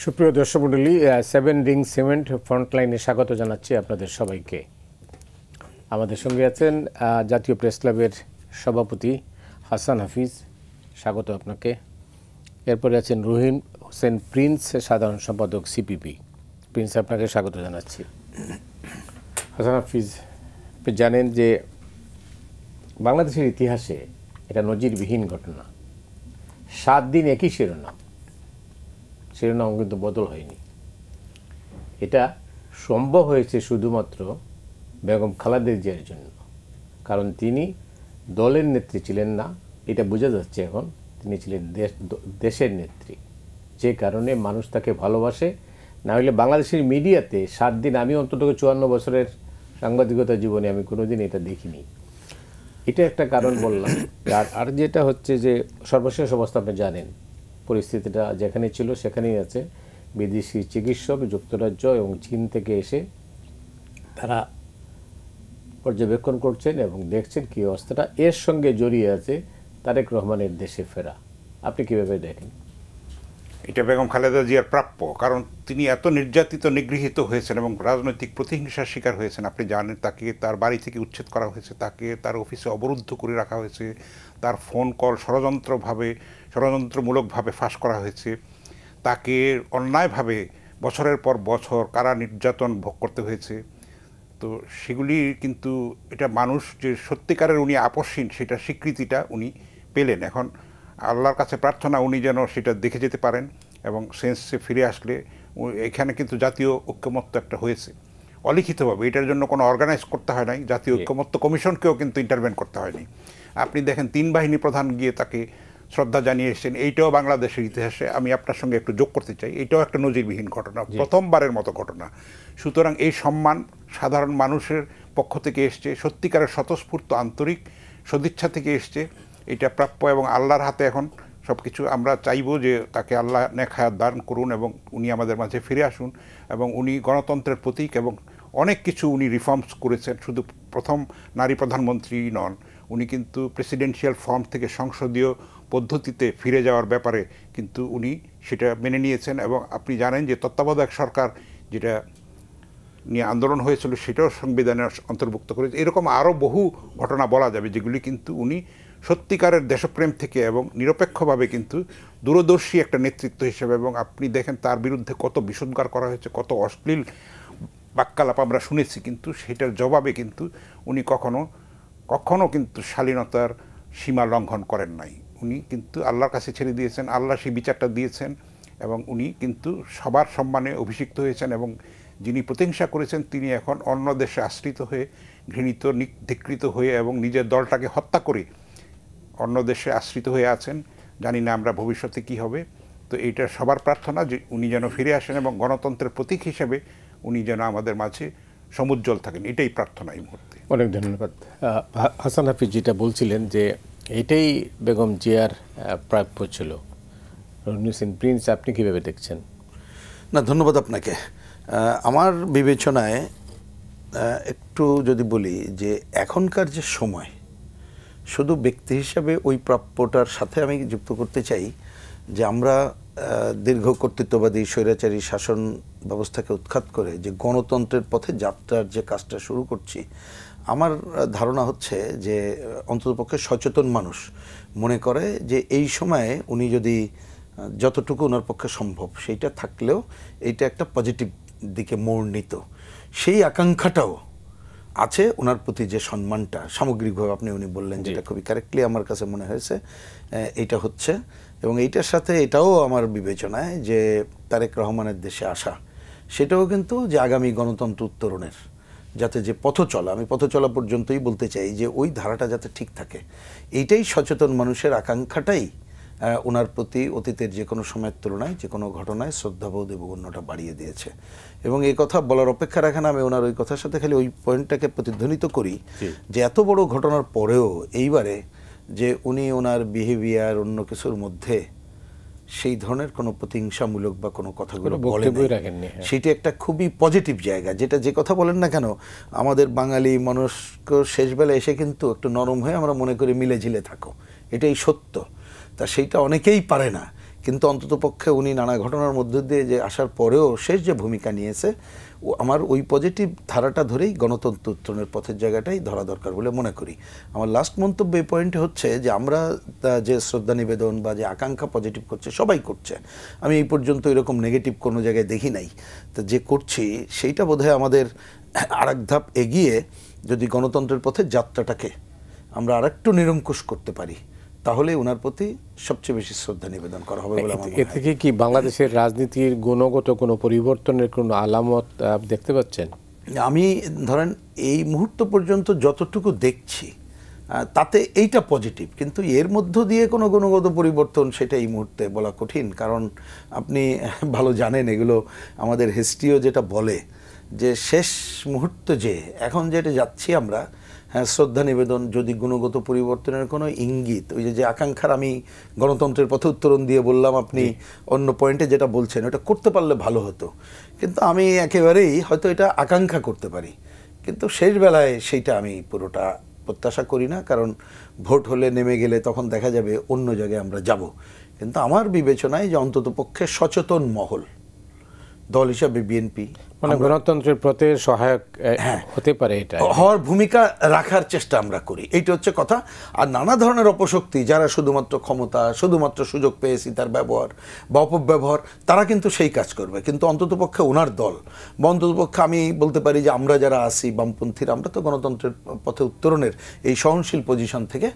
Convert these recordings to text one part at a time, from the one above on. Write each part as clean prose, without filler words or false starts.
সুপ্রিয় দর্শক মণ্ডলী, সেভেন রিং সিমেন্ট ফ্রন্টলাইনে স্বাগত জানাচ্ছি আপনাদের সবাইকে। আমাদের সঙ্গে আছেন জাতীয় প্রেস ক্লাবের সভাপতি হাসান হাফিজ, স্বাগত আপনাকে। এরপরে আছেন রহিম হোসেন প্রিন্স, সাধারণ সম্পাদক সিপিপি। প্রিন্স, আপনাকে স্বাগত জানাচ্ছি। হাসান হাফিজ, আপনি জানেন যে বাংলাদেশের ইতিহাসে এটা নজিরবিহীন ঘটনা। 7 দিন একই শিরোনাম কিন্তু বদল হয়নি। এটা সম্ভব হয়েছে শুধুমাত্র বেগম খালেদা জিয়ার জন্য, কারণ তিনি দলের নেত্রী ছিলেন না, এটা বোঝা যাচ্ছে এখন। তিনি ছিলেন দেশের নেত্রী, যে কারণে মানুষ তাকে ভালোবাসে। না হলে বাংলাদেশের মিডিয়াতে 7 দিন, আমি অন্তত 54 বছরের সাংবাদিকতা জীবনে আমি কোনোদিন এটা দেখিনি। এটা একটা কারণ বললাম। আর যেটা হচ্ছে যে সর্বশেষ অবস্থা আপনি জানেন, পরিস্থিতিটা যেখানে ছিল সেখানেই আছে। বিদেশি চিকিৎসক যুক্তরাজ্য এবং চীন থেকে এসে তারা পর্যবেক্ষণ করছেন এবং দেখছেন কী অবস্থাটা। এর সঙ্গে জড়িয়ে আছে তারেক রহমানের দেশে ফেরা। আপনি কীভাবে দেখেন? এটা বেগম খালেদা জিয়ার প্রাপ্য, কারণ তিনি এত নির্যাতিত নিগৃহীত হয়েছেন এবং রাজনৈতিক প্রতিহিংসার শিকার হয়েছেন। আপনি জানেন, তাকে তার বাড়ি থেকে উচ্ছেদ করা হয়েছে, তাকে তার অফিসে অবরুদ্ধ করে রাখা হয়েছে, তার ফোন কল ষড়যন্ত্রমূলকভাবে ফাঁস করা হয়েছে, তাকে অন্যায়ভাবে বছরের পর বছর কারা নির্যাতন ভোগ করতে হয়েছে। তো সেগুলি কিন্তু এটা মানুষ যে সত্যিকারের উনি আপসহীন, সেটা স্বীকৃতিটা উনি পেলেন। এখন আল্লাহর কাছে প্রার্থনা উনি যেন সেটা দেখে যেতে পারেন এবং সেন্সে ফিরে আসলে। এখানে কিন্তু জাতীয় ঐক্যমত্য একটা হয়েছে অলিখিতভাবে, এটার জন্য কোনো অর্গানাইজ করতে হয় নাই। জাতীয় ঐক্যমত্য কমিশনকেও কিন্তু ইন্টারভেন করতে হয়নি। আপনি দেখেন 3 বাহিনী প্রধান গিয়ে তাকে শ্রদ্ধা জানিয়ে এসেছেন। এইটাও বাংলাদেশের ইতিহাসে আমি আপনার সঙ্গে একটু যোগ করতে চাই, এটাও একটা নজিরবিহীন ঘটনা, প্রথমবারের মতো ঘটনা। সুতরাং এই সম্মান সাধারণ মানুষের পক্ষ থেকে এসছে, সত্যিকারের স্বতঃস্ফূর্ত আন্তরিক সদিচ্ছা থেকে এসছে। এটা প্রাপ্য এবং আল্লাহর হাতে এখন সব কিছু। আমরা চাইবো যে তাকে আল্লাহ নেক হায়াত দান করুন এবং উনি আমাদের মাঝে ফিরে আসুন। এবং উনি গণতন্ত্রের প্রতীক এবং অনেক কিছু উনি রিফর্মস করেছেন। শুধু প্রথম নারী প্রধানমন্ত্রী নন, উনি কিন্তু প্রেসিডেন্সিয়াল ফর্ম থেকে সংসদীয় পদ্ধতিতে ফিরে যাওয়ার ব্যাপারে কিন্তু উনি সেটা মেনে নিয়েছেন। এবং আপনি জানেন যে তত্ত্বাবধায়ক সরকার যেটা নিয়ে আন্দোলন হয়েছিল সেটাও সংবিধানে অন্তর্ভুক্ত করেছে। এরকম আরও বহু ঘটনা বলা যাবে যেগুলি কিন্তু উনি সত্যিকারের দেশপ্রেম থেকে এবং নিরপেক্ষভাবে কিন্তু দূরদর্শী একটা নেতৃত্ব হিসেবে। এবং আপনি দেখেন তার বিরুদ্ধে কত বিষোদ্গার করা হয়েছে, কত অশ্লীল বাক্যালাপ আমরা শুনেছি, কিন্তু সেটার জবাবে কিন্তু উনি কখনো কিন্তু শালীনতার সীমা লঙ্ঘন করেন নাই। উনি কিন্তু আল্লাহর কাছে ছেড়ে দিয়েছেন, আল্লাহ সেই বিচারটা দিয়েছেন এবং উনি কিন্তু সবার সম্মানে অভিষিক্ত হয়েছেন। এবং যিনি প্রতিহিংসা করেছেন তিনি এখন অন্য দেশে আশ্রিত হয়ে, ঘৃণিত ধিকৃত হয়ে এবং নিজের দলটাকে হত্যা করে অন্য দেশে আশ্রিত হয়ে আছেন। জানি না আমরা ভবিষ্যতে কি হবে। তো এইটা সবার প্রার্থনা যে উনি যেন ফিরে আসেন এবং গণতন্ত্রের প্রতীক হিসেবে উনি যেন আমাদের মাঝে সমুজ্জ্বল থাকেন, এটাই প্রার্থনা এই মুহূর্তে। অনেক ধন্যবাদ। হাসান হাফিজ যেটা বলছিলেন যে এটাই বেগম জিয়ার প্রাপ্য ছিল। রহিম হোসেন প্রিন্স, আপনি কীভাবে দেখছেন? না, ধন্যবাদ আপনাকে। আমার বিবেচনায় একটু যদি বলি যে এখনকার যে সময়, শুধু ব্যক্তি হিসাবে ওই প্রাপ্যটার সাথে আমি যুক্ত করতে চাই যে আমরা দীর্ঘ কর্তৃত্ববাদী স্বৈরাচারী শাসন ব্যবস্থাকে উৎখাত করে যে গণতন্ত্রের পথে যাত্রার যে কাজটা শুরু করছি, আমার ধারণা হচ্ছে যে অন্ততপক্ষে সচেতন মানুষ মনে করে যে এই সময়ে উনি যদি যতটুকু ওনার পক্ষে সম্ভব সেইটা থাকলেও এইটা একটা পজিটিভ দিকে মোড় নিত, সেই আকাঙ্ক্ষাটাও আছে। ওনার প্রতি যে সম্মানটা সামগ্রিকভাবে উনি বললেন, যেটা খুবই কারেক্টলি আমার কাছে মনে হয়েছে এইটা হচ্ছে। এবং এইটার সাথে এটাও আমার বিবেচনায় যে তারেক রহমানের দেশে আসা, সেটাও কিন্তু যে আগামী গণতন্ত্র উত্তরণের যাতে যে আমি পথ চলা পর্যন্তই বলতে চাই যে ওই ধারাটা যাতে ঠিক থাকে, এইটাই সচেতন মানুষের আকাঙ্ক্ষাটাই ওনার প্রতি অতীতের যে কোনো সময়ের তুলনায় যে কোনো ঘটনায় শ্রদ্ধাবোধ এবং অন্যটা বাড়িয়ে দিয়েছে। এবং এই কথা বলার অপেক্ষা রাখে না, আমি ওনার ওই কথার সাথে খালি ওই পয়েন্টটাকে প্রতিধ্বনিত করি যে এত বড় ঘটনার পরেও এইবারে যে উনি ওনার বিহেভিয়ার অন্য কিছুর মধ্যে সেই ধরনের কোনো প্রতিহিংসামূলক বা কোনো কথাগুলো বলেন, সেটা একটা খুবই পজিটিভ জায়গা। যেটা যে কথা বলেন না কেন, আমাদের বাঙালি মানুষকে শেষবেলা এসে কিন্তু একটু নরম হয়ে আমরা মনে করি মিলে ঝিলে থাকো, এটাই সত্য। তা সেইটা অনেকেই পারে না, কিন্তু অন্ততপক্ষে উনি নানা ঘটনার মধ্য দিয়ে যে আসার পরেও শেষ যে ভূমিকা নিয়েছে, আমার ওই পজিটিভ ধারাটা ধরেই গণতন্ত্র উত্তরণের পথের জায়গাটাই ধরা দরকার বলে মনে করি। আমার লাস্ট মন্তব্য এই পয়েন্টে হচ্ছে যে আমরা যে শ্রদ্ধা নিবেদন বা যে আকাঙ্ক্ষা পজিটিভ করছে সবাই করছে, আমি এই পর্যন্ত এরকম নেগেটিভ কোনো জায়গায় দেখি নাই। তো যে করছি সেইটা বোধহয় আমাদের আরেক ধাপ এগিয়ে যদি গণতন্ত্রের পথে যাত্রাটাকে আমরা আরেকটু নিরঙ্কুশ করতে পারি, তাহলে ওনার প্রতি সবচেয়ে বেশি শ্রদ্ধা নিবেদন করা হবে বলে আমার মনে হয়। এ থেকে কি বাংলাদেশের রাজনীতির গুণগত কোনো পরিবর্তনের কোনো আলামত দেখতে পাচ্ছেন? আমি ধরেন এই মুহূর্ত পর্যন্ত যতটুকু দেখছি তাতে এইটা পজিটিভ, কিন্তু এর মধ্য দিয়ে কোনো গুণগত পরিবর্তন সেটা এই মুহূর্তে বলা কঠিন। কারণ আপনি ভালো জানেন, এগুলো আমাদের হিস্ট্রিও যেটা বলে যে শেষ মুহূর্তে যে এখন যেটা যাচ্ছি আমরা, হ্যাঁ, শ্রদ্ধা নিবেদন যদি গুণগত পরিবর্তনের কোনো ইঙ্গিত, ওই যে আকাঙ্ক্ষার আমি গণতন্ত্রের পথে উত্তরণ দিয়ে বললাম, আপনি অন্য পয়েন্টে যেটা বলছেন ওটা করতে পারলে ভালো হতো, কিন্তু আমি একেবারেই হয়তো এটা আকাঙ্ক্ষা করতে পারি, কিন্তু শেষ বেলায় সেইটা আমি পুরোটা প্রত্যাশা করি না। কারণ ভোট হলে নেমে গেলে তখন দেখা যাবে অন্য জায়গায় আমরা যাব। কিন্তু আমার বিবেচনায় যে অন্তত পক্ষে সচেতন মহল দল হিসাবে বিএনপি মানে গণতন্ত্রের পথে সহায়ক হতে পারে, এটা হওয়ার ভূমিকা রাখার চেষ্টা আমরা করি, এইটা হচ্ছে কথা। আর নানা ধরনের অপশক্তি যারা শুধুমাত্র ক্ষমতা, শুধুমাত্র সুযোগ পেয়েছি তার ব্যবহার বা অপব্যবহার, তারা কিন্তু সেই কাজ করবে। কিন্তু অন্ততপক্ষে ওনার দল বা অন্ততপক্ষে আমি বলতে পারি যে আমরা যারা আছি বামপন্থীরা, আমরা তো গণতন্ত্রের পথে উত্তরণের এই সহনশীল পজিশন থেকে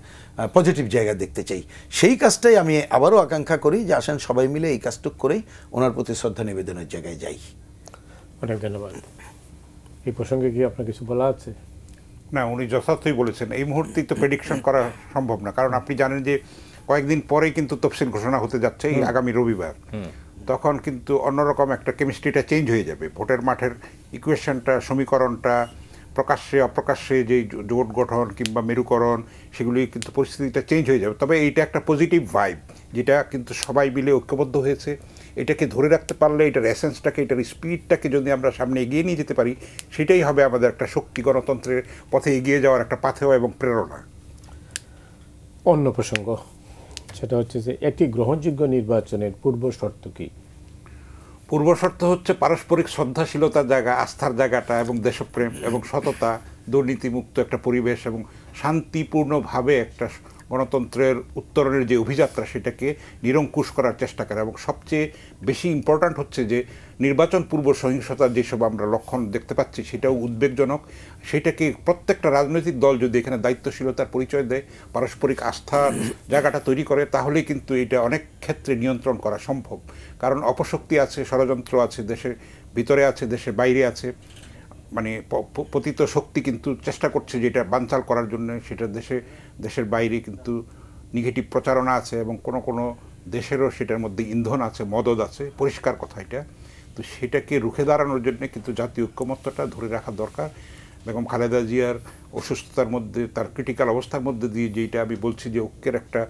পজিটিভ জায়গা দেখতে চাই। সেই কাজটাই আমি আবারও আকাঙ্ক্ষা করি যে আসেন সবাই মিলে এই কাজটুক করেই ওনার প্রতি শ্রদ্ধা নিবেদনের জায়গায় যাই। অনেক ধন্যবাদ। এই প্রসঙ্গে কি আপনার কিছু বলা আছে? না, উনি যথার্থই বলেছেন। এই মুহূর্তেই তো প্রেডিকশন করা সম্ভব না, কারণ আপনি জানেন যে কয়েকদিন পরেই কিন্তু তফসিল ঘোষণা হতে যাচ্ছে এই আগামী রবিবার। তখন কিন্তু অন্যরকম একটা কেমিস্ট্রিটা চেঞ্জ হয়ে যাবে। ভোটের মাঠের ইকুয়েশনটা, সমীকরণটা, প্রকাশ্যে অপ্রকাশ্যে যে জোট গঠন কিংবা মেরুকরণ, সেগুলি কিন্তু পরিস্থিতিটা চেঞ্জ হয়ে যাবে। তবে এইটা একটা পজিটিভ ভাইব, যেটা কিন্তু সবাই মিলে ঐক্যবদ্ধ হয়েছে। এটাকে ধরে রাখতে পারলে, এটার এসেন্সটাকে, এটার স্পিডটাকে যদি আমরা সামনে এগিয়ে নিয়ে যেতে পারি, সেটাই হবে আমাদের একটা শক্তি, গণতন্ত্রের পথে এগিয়ে যাওয়ার একটা পাথেয় এবং প্রেরণা। অন্য প্রসঙ্গ, সেটা হচ্ছে যে একটি গ্রহণযোগ্য নির্বাচনের পূর্ব শর্ত কি? পূর্ব শর্ত হচ্ছে পারস্পরিক শ্রদ্ধাশীলতার জায়গা, আস্থার জায়গাটা, এবং দেশপ্রেম এবং সততা, দুর্নীতিমুক্ত একটা পরিবেশ এবং শান্তিপূর্ণভাবে একটা গণতন্ত্রের উত্তরণের যে অভিযাত্রা সেটাকে নিরঙ্কুশ করার চেষ্টা করে। এবং সবচেয়ে বেশি ইম্পর্ট্যান্ট হচ্ছে যে নির্বাচন পূর্ব সহিংসতার যেসব আমরা লক্ষণ দেখতে পাচ্ছি সেটাও উদ্বেগজনক। সেটাকে প্রত্যেকটা রাজনৈতিক দল যদি এখানে দায়িত্বশীলতার পরিচয় দেয়, পারস্পরিক আস্থার জায়গাটা তৈরি করে, তাহলেই কিন্তু এটা অনেক ক্ষেত্রে নিয়ন্ত্রণ করা সম্ভব। কারণ অপশক্তি আছে, ষড়যন্ত্র আছে, দেশের ভিতরে আছে, দেশের বাইরে আছে। মানে পতিত শক্তি কিন্তু চেষ্টা করছে যেটা বানচাল করার জন্য। সেটা দেশের বাইরে কিন্তু নেগেটিভ প্রচারণা আছে এবং কোনো দেশেরও সেটার মধ্যে ইন্ধন আছে, মদদ আছে, পরিষ্কার কথা এটা। তো সেটাকে রুখে দাঁড়ানোর জন্য কিন্তু জাতীয় ঐক্যমত্যটা ধরে রাখা দরকার। বেগম খালেদা জিয়ার অসুস্থতার মধ্যে, তার ক্রিটিক্যাল অবস্থার মধ্যে দিয়ে যেটা আমি বলছি যে ঐক্যের একটা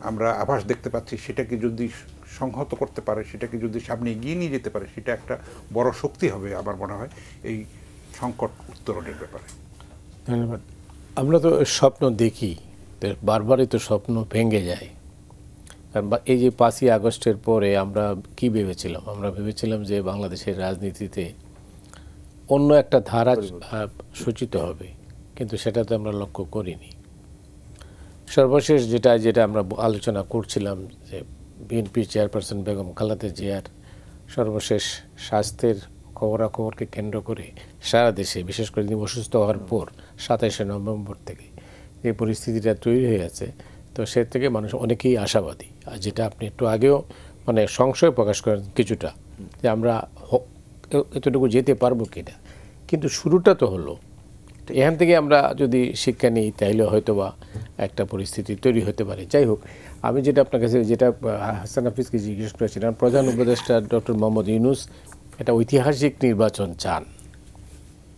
আমরা আভাস দেখতে পাচ্ছি, সেটাকে যদি সংহত করতে পারে, সেটাকে যদি সামনে এগিয়ে নিয়ে যেতে পারে, সেটা একটা বড় শক্তি হবে আমার মনে হয় এই সংকট উত্তরণের ব্যাপারে। ধন্যবাদ। আমরা তো স্বপ্ন দেখি, বারবারই তো স্বপ্ন ভেঙে যায়। কারণ এই যে 5ই আগস্টের পরে আমরা কি ভেবেছিলাম? আমরা ভেবেছিলাম যে বাংলাদেশের রাজনীতিতে অন্য একটা ধারা সূচিত হবে, কিন্তু সেটা তো আমরা লক্ষ্য করিনি। সর্বশেষ যেটা আমরা আলোচনা করছিলাম যে বিএনপি চেয়ারপারসন বেগম খালেদা জিয়ার সর্বশেষ স্বাস্থ্যের খবরাখবরকে কেন্দ্র করে সারা দেশে, বিশেষ করে তিনি অসুস্থ হওয়ার পর 27শে নভেম্বর থেকে যে পরিস্থিতিটা তৈরি হয়ে আছে, তো সে থেকে মানুষ অনেকেই আশাবাদী। আর যেটা আপনি একটু আগেও মানে সংশয় প্রকাশ করেন কিছুটা, যে আমরা এতটুকু যেতে পারবো কিনা। কিন্তু শুরুটা তো হলো, এখান থেকে আমরা যদি শিক্ষা নিই তাইলে হয়তো বা একটা পরিস্থিতি তৈরি হতে পারে। যাই হোক, আমি যেটা আপনার কাছে যেটা হাসান হাফিজকে জিজ্ঞেস করেছিলাম, প্রধান উপদেষ্টা ডক্টর মোহাম্মদ ইউনূস একটা ঐতিহাসিক নির্বাচন চান।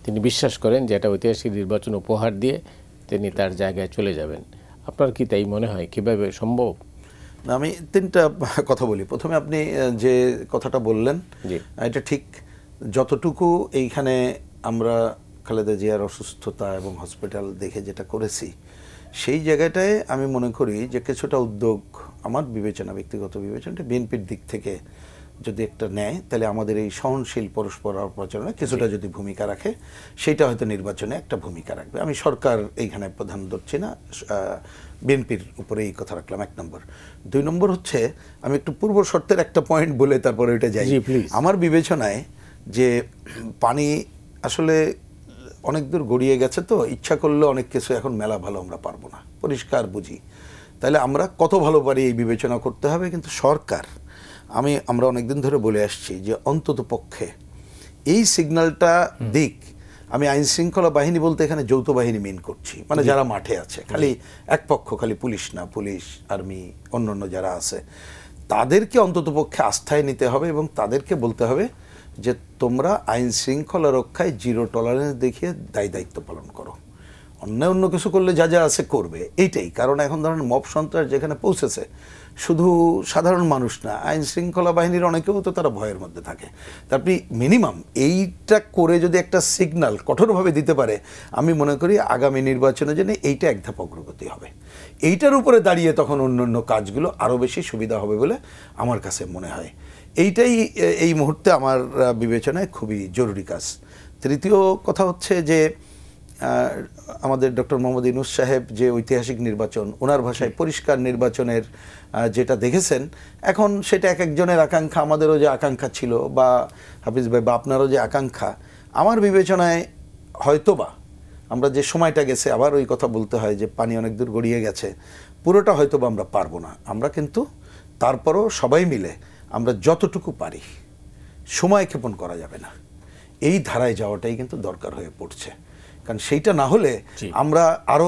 তিনি বিশ্বাস করেন যে এটা ঐতিহাসিক নির্বাচন উপহার দিয়ে তিনি তার জায়গায় চলে যাবেন। আপনার কি তাই মনে হয়? কীভাবে সম্ভব? আমি 3টা কথা বলি। প্রথমে আপনি যে কথাটা বললেন এটা ঠিক। যতটুকু এইখানে আমরা খালেদা জিয়ার অসুস্থতা এবং হসপিটাল দেখে যেটা করেছি, সেই জায়গাটায় আমি মনে করি যে কিছুটা উদ্যোগ আমার বিবেচনা, ব্যক্তিগত বিবেচনাটা বিএনপির দিক থেকে যদি একটা নেয়, তাহলে আমাদের এই সহনশীল পরস্পর প্রচারণা কিছুটা যদি ভূমিকা রাখে, সেটা হয়তো নির্বাচনে একটা ভূমিকা রাখবে। আমি সরকার এইখানে প্রধান ধরছি না, বিএনপির উপরে এই কথা রাখলাম 1 নম্বর। 2 নম্বর হচ্ছে, আমি একটু পূর্ব শর্তের একটা পয়েন্ট বলে তারপরে ওইটা যাই। আমার বিবেচনায় যে পানি আসলে অনেক দূর গড়িয়ে গেছে, তো ইচ্ছা করলে অনেক কিছু এখন মেলা ভালো আমরা পারবো না, পরিষ্কার বুঝি। তাহলে আমরা কত ভালো পারি এই বিবেচনা করতে হবে। কিন্তু সরকার, আমরা অনেকদিন ধরে বলে আসছি যে অন্তত পক্ষে এই সিগন্যালটা দিক। আমি আইন শৃঙ্খলা বাহিনী বলতে এখানে যৌথ বাহিনী মিন করছি, মানে যারা মাঠে আছে, খালি এক পক্ষ, খালি পুলিশ না, পুলিশ, আর্মি, অন্যান্য যারা আছে, তাদেরকে অন্তত পক্ষে আস্থায় নিতে হবে এবং তাদেরকে বলতে হবে যে তোমরা আইন শৃঙ্খলা রক্ষায় জিরো টলারেন্স দেখিয়ে দায়িত্ব পালন করো। অন্য কিছু করলে যা যা আছে করবে, এইটাই। কারণ এখন ধরেন মব সন্ত্রাস যেখানে পৌঁছেছে, শুধু সাধারণ মানুষ না, আইন শৃঙ্খলা বাহিনীর অনেকেও তো তারা ভয়ের মধ্যে থাকে। তারপরে মিনিমাম এইটা করে যদি একটা সিগন্যাল কঠোরভাবে দিতে পারে, আমি মনে করি আগামী নির্বাচনের জন্য এইটা এক ধাপ অগ্রগতি হবে। এইটার উপরে দাঁড়িয়ে তখন অন্য কাজগুলো আরও বেশি সুবিধা হবে বলে আমার কাছে মনে হয়। এইটাই এই মুহূর্তে আমার বিবেচনায় খুবই জরুরি কাজ। তৃতীয় কথা হচ্ছে যে আমাদের ডক্টর মোহাম্মদ ইউনূস সাহেব যে ঐতিহাসিক নির্বাচন, ওনার ভাষায় পরিষ্কার নির্বাচনের যেটা দেখেছেন, এখন সেটা এক একজনের আকাঙ্ক্ষা। আমাদেরও যে আকাঙ্ক্ষা ছিল, বা হাফিজ ভাই বা আপনারও যে আকাঙ্ক্ষা, আমার বিবেচনায় হয়তোবা আমরা যে সময়টা গেছে, আবার ওই কথা বলতে হয় যে পানি অনেক দূর গড়িয়ে গেছে, পুরোটা হয়তোবা আমরা পারবো না। আমরা কিন্তু তারপরও সবাই মিলে আমরা যতটুকু পারি, সময় ক্ষেপণ করা যাবে না, এই ধারায় যাওয়াটাই কিন্তু দরকার হয়ে পড়ছে। কারণ সেইটা না হলে আমরা আরও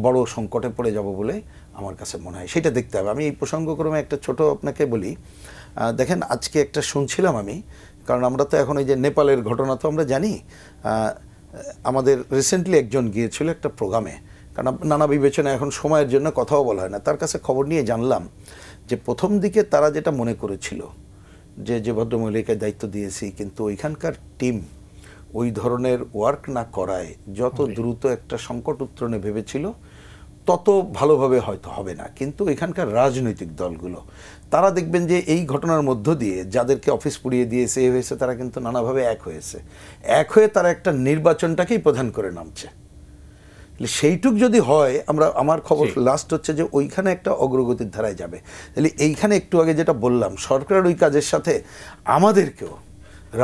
বড় সংকটে পড়ে যাব বলে আমার কাছে মনে হয়, সেটা দেখতে হবে। আমি এই প্রসঙ্গক্রমে একটা ছোট আপনাকে বলি। দেখেন, আজকে একটা শুনছিলাম আমি, কারণ আমরা তো এখন এই যে নেপালের ঘটনা তো আমরা জানি। আমাদের রিসেন্টলি একজন গিয়েছিল একটা প্রোগ্রামে, কারণ নানা বিবেচনা এখন সময়ের জন্য কথাও বলা হয় না, তার কাছে খবর নিয়ে জানলাম যে প্রথম দিকে তারা যেটা মনে করেছিল যে ভদ্রমহিলাকে দায়িত্ব দিয়েছি, কিন্তু ওইখানকার টিম ওই ধরনের ওয়ার্ক না করায় যত দ্রুত একটা সংকট উত্তরণে ভেবেছিল, তত ভালোভাবে হয়তো হবে না। কিন্তু এখানকার রাজনৈতিক দলগুলো, তারা দেখবেন যে এই ঘটনার মধ্য দিয়ে যাদেরকে অফিস পুড়িয়ে দিয়েছে, এ হয়েছে, তারা কিন্তু নানাভাবে এক হয়ে তারা একটা নির্বাচনটাকেই প্রধান করে নামছে। সেইটুক যদি হয়, আমার খবর লাস্ট হচ্ছে যে ওইখানে একটা অগ্রগতির ধারায় যাবে। তাহলে এইখানে একটু আগে যেটা বললাম, সরকারের ওই কাজের সাথে আমাদেরকেও,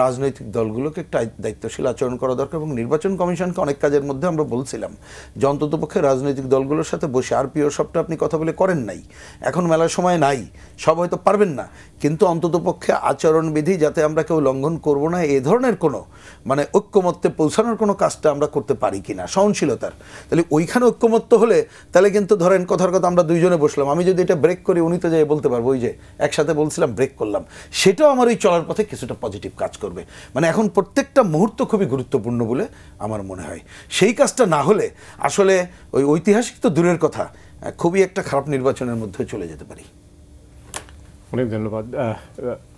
রাজনৈতিক দলগুলোকে একটা দায়িত্বশীল আচরণ করা দরকার। এবং নির্বাচন কমিশনকে অনেক কাজের মধ্যে আমরা বলছিলাম যে অন্ততপক্ষে রাজনৈতিক দলগুলোর সাথে বসে, আর পিওর সবটা আপনি কথা বলে করেন নাই, এখন মেলার সময় নাই, সব হয়তো পারবেন না, কিন্তু অন্ততপক্ষে আচরণবিধি যাতে আমরা কেউ লঙ্ঘন করব না, এ ধরনের কোনো মানে ঐক্যমত্যে পৌঁছানোর কোনো কাজটা আমরা করতে পারি কিনা, সহনশীলতার। তাহলে ওইখানে ঐক্যমত্য হলে, তাহলে কিন্তু ধরেন কথার কথা আমরা দুইজনে বসলাম, আমি যদি এটা ব্রেক করি, উনি তো যাই বলতে পারবো ওই যে একসাথে বলছিলাম, ব্রেক করলাম, সেটাও আমার ওই চলার পথে কিছুটা পজিটিভ কাজ করবে। মানে এখন প্রত্যেকটা মুহূর্ত খুবই গুরুত্বপূর্ণ বলে আমার মনে হয়। সেই কাজটা না হলে আসলে ওই ঐতিহাসিক তো দূরের কথা, খুবই একটা খারাপ নির্বাচনের মধ্যে চলে যেতে পারি। অনেক ধন্যবাদ।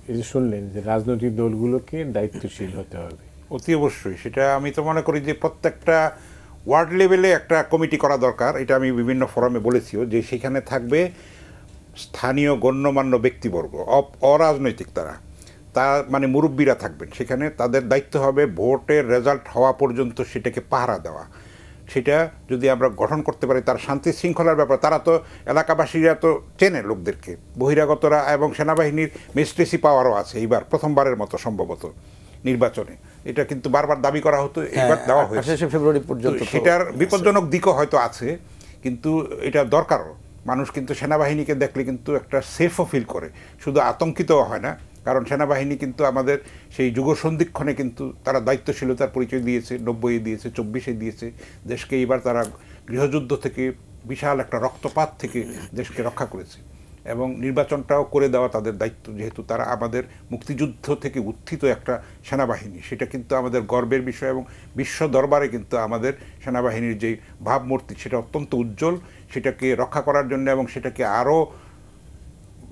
এই যে শুনলেন যে রাজনৈতিক দলগুলোকে দায়িত্বশীল হতে হবে, অতি অবশ্যই। সেটা আমি তো মনে করি যে প্রত্যেকটা ওয়ার্ড লেভেলে একটা কমিটি করা দরকার। এটা আমি বিভিন্ন ফোরামে বলেছিও যে সেখানে থাকবে স্থানীয় গণ্যমান্য ব্যক্তিবর্গ, অরাজনৈতিক, তার মানে মুরব্বীরা থাকবেন সেখানে। তাদের দায়িত্ব হবে ভোটের রেজাল্ট হওয়া পর্যন্ত সেটাকে পাহারা দেওয়া। সেটা যদি আমরা গঠন করতে পারি, তার শান্তি শৃঙ্খলার ব্যাপার, তারা তো এলাকাবাসীরা তো চেনে লোকদেরকে, বহিরাগতরা, এবং সেনাবাহিনীর ম্যাজিস্ট্রেসি পাওয়ারও আছে এইবার প্রথমবারের মতো সম্ভবত নির্বাচনে। এটা কিন্তু বারবার দাবি করা হতো, এইবার দেওয়া হয়েছে 28 ফেব্রুয়ারি পর্যন্ত। সেটার বিপজ্জনক দিকও হয়তো আছে, কিন্তু এটা দরকারও। মানুষ কিন্তু সেনাবাহিনীকে দেখলে কিন্তু একটা সেফও ফিল করে, শুধু আতঙ্কিতও হয় না। কারণ সেনাবাহিনী কিন্তু আমাদের সেই যুগ সন্ধিক্ষণে কিন্তু তারা দায়িত্বশীলতার পরিচয় দিয়েছে, 90-এ দিয়েছে, 24-এ দিয়েছে দেশকে। এবার তারা গৃহযুদ্ধ থেকে, বিশাল একটা রক্তপাত থেকে দেশকে রক্ষা করেছে, এবং নির্বাচনটাও করে দেওয়া তাদের দায়িত্ব, যেহেতু তারা আমাদের মুক্তিযুদ্ধ থেকে উত্থিত একটা সেনাবাহিনী। সেটা কিন্তু আমাদের গর্বের বিষয়, এবং বিশ্ব দরবারে কিন্তু আমাদের সেনাবাহিনীর যেই ভাবমূর্তি, সেটা অত্যন্ত উজ্জ্বল। সেটাকে রক্ষা করার জন্য এবং সেটাকে আরও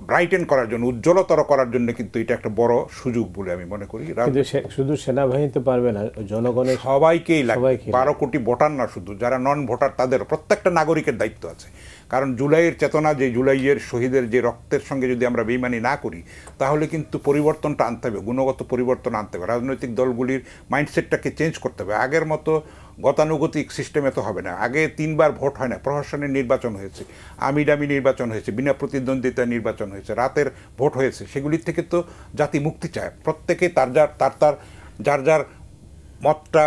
ব্রাইটেন করার জন্য, উজ্জ্বলতর করার জন্য কিন্তু এটা একটা বড় সুযোগ বলে আমি মনে করি। কিন্তু শুধু সেনাবাহিনী তো পারবে না, জনগণের সবাইকেই লাগবে, 12 কোটি ভোটার না শুধু, যারা নন ভোটার তাদের প্রত্যেকটা নাগরিকের দায়িত্ব আছে। কারণ জুলাইয়ের চেতনা, যে জুলাইয়ের শহীদের যে রক্তের সঙ্গে যদি আমরা বেইমানি না করি, তাহলে কিন্তু পরিবর্তনটা আনতে হবে, গুণগত পরিবর্তন আনতে হবে। রাজনৈতিক দলগুলির মাইন্ডসেটটাকে চেঞ্জ করতে হবে। আগের মতো গতানুগতিক সিস্টেমে তো হবে না। আগে 3 বার ভোট হয় না, প্রশাসনের নির্বাচন হয়েছে, আমিডামি নির্বাচন হয়েছে, বিনা প্রতিদ্বন্দ্বিতায় নির্বাচন হয়েছে, রাতের ভোট হয়েছে। সেগুলির থেকে তো জাতি মুক্তি চায়। প্রত্যেকে যার যার মতটা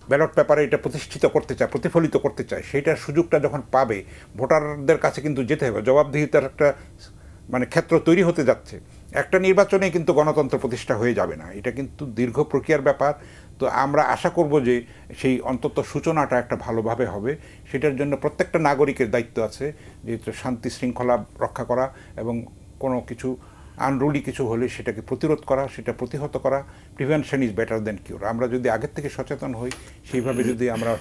ব্যালট পেপারে এটা প্রতিষ্ঠিত করতে চায়, প্রতিফলিত করতে চায়। সেইটার সুযোগটা যখন পাবে, ভোটারদের কাছে কিন্তু যেতে হবে। জবাবদিহিতার একটা ক্ষেত্র তৈরি হতে যাচ্ছে। একটা নির্বাচনে কিন্তু গণতন্ত্র প্রতিষ্ঠা হয়ে যাবে না, এটা কিন্তু দীর্ঘ প্রক্রিয়ার ব্যাপার। তো আমরা আশা করব যে সেই অন্তত সূচনাটা একটা ভালোভাবে হবে। সেটার জন্য প্রত্যেকটা নাগরিকের দায়িত্ব আছে, যেহেতু শান্তি শৃঙ্খলা রক্ষা করা এবং কোনো কিছু আনরুলি কিছু হলে সেটাকে প্রতিরোধ করা, সেটা প্রতিহত করা। Prevention is better than cure. আমরা যদি আগের থেকে সচেতন হই, সেইভাবে যদি আমরা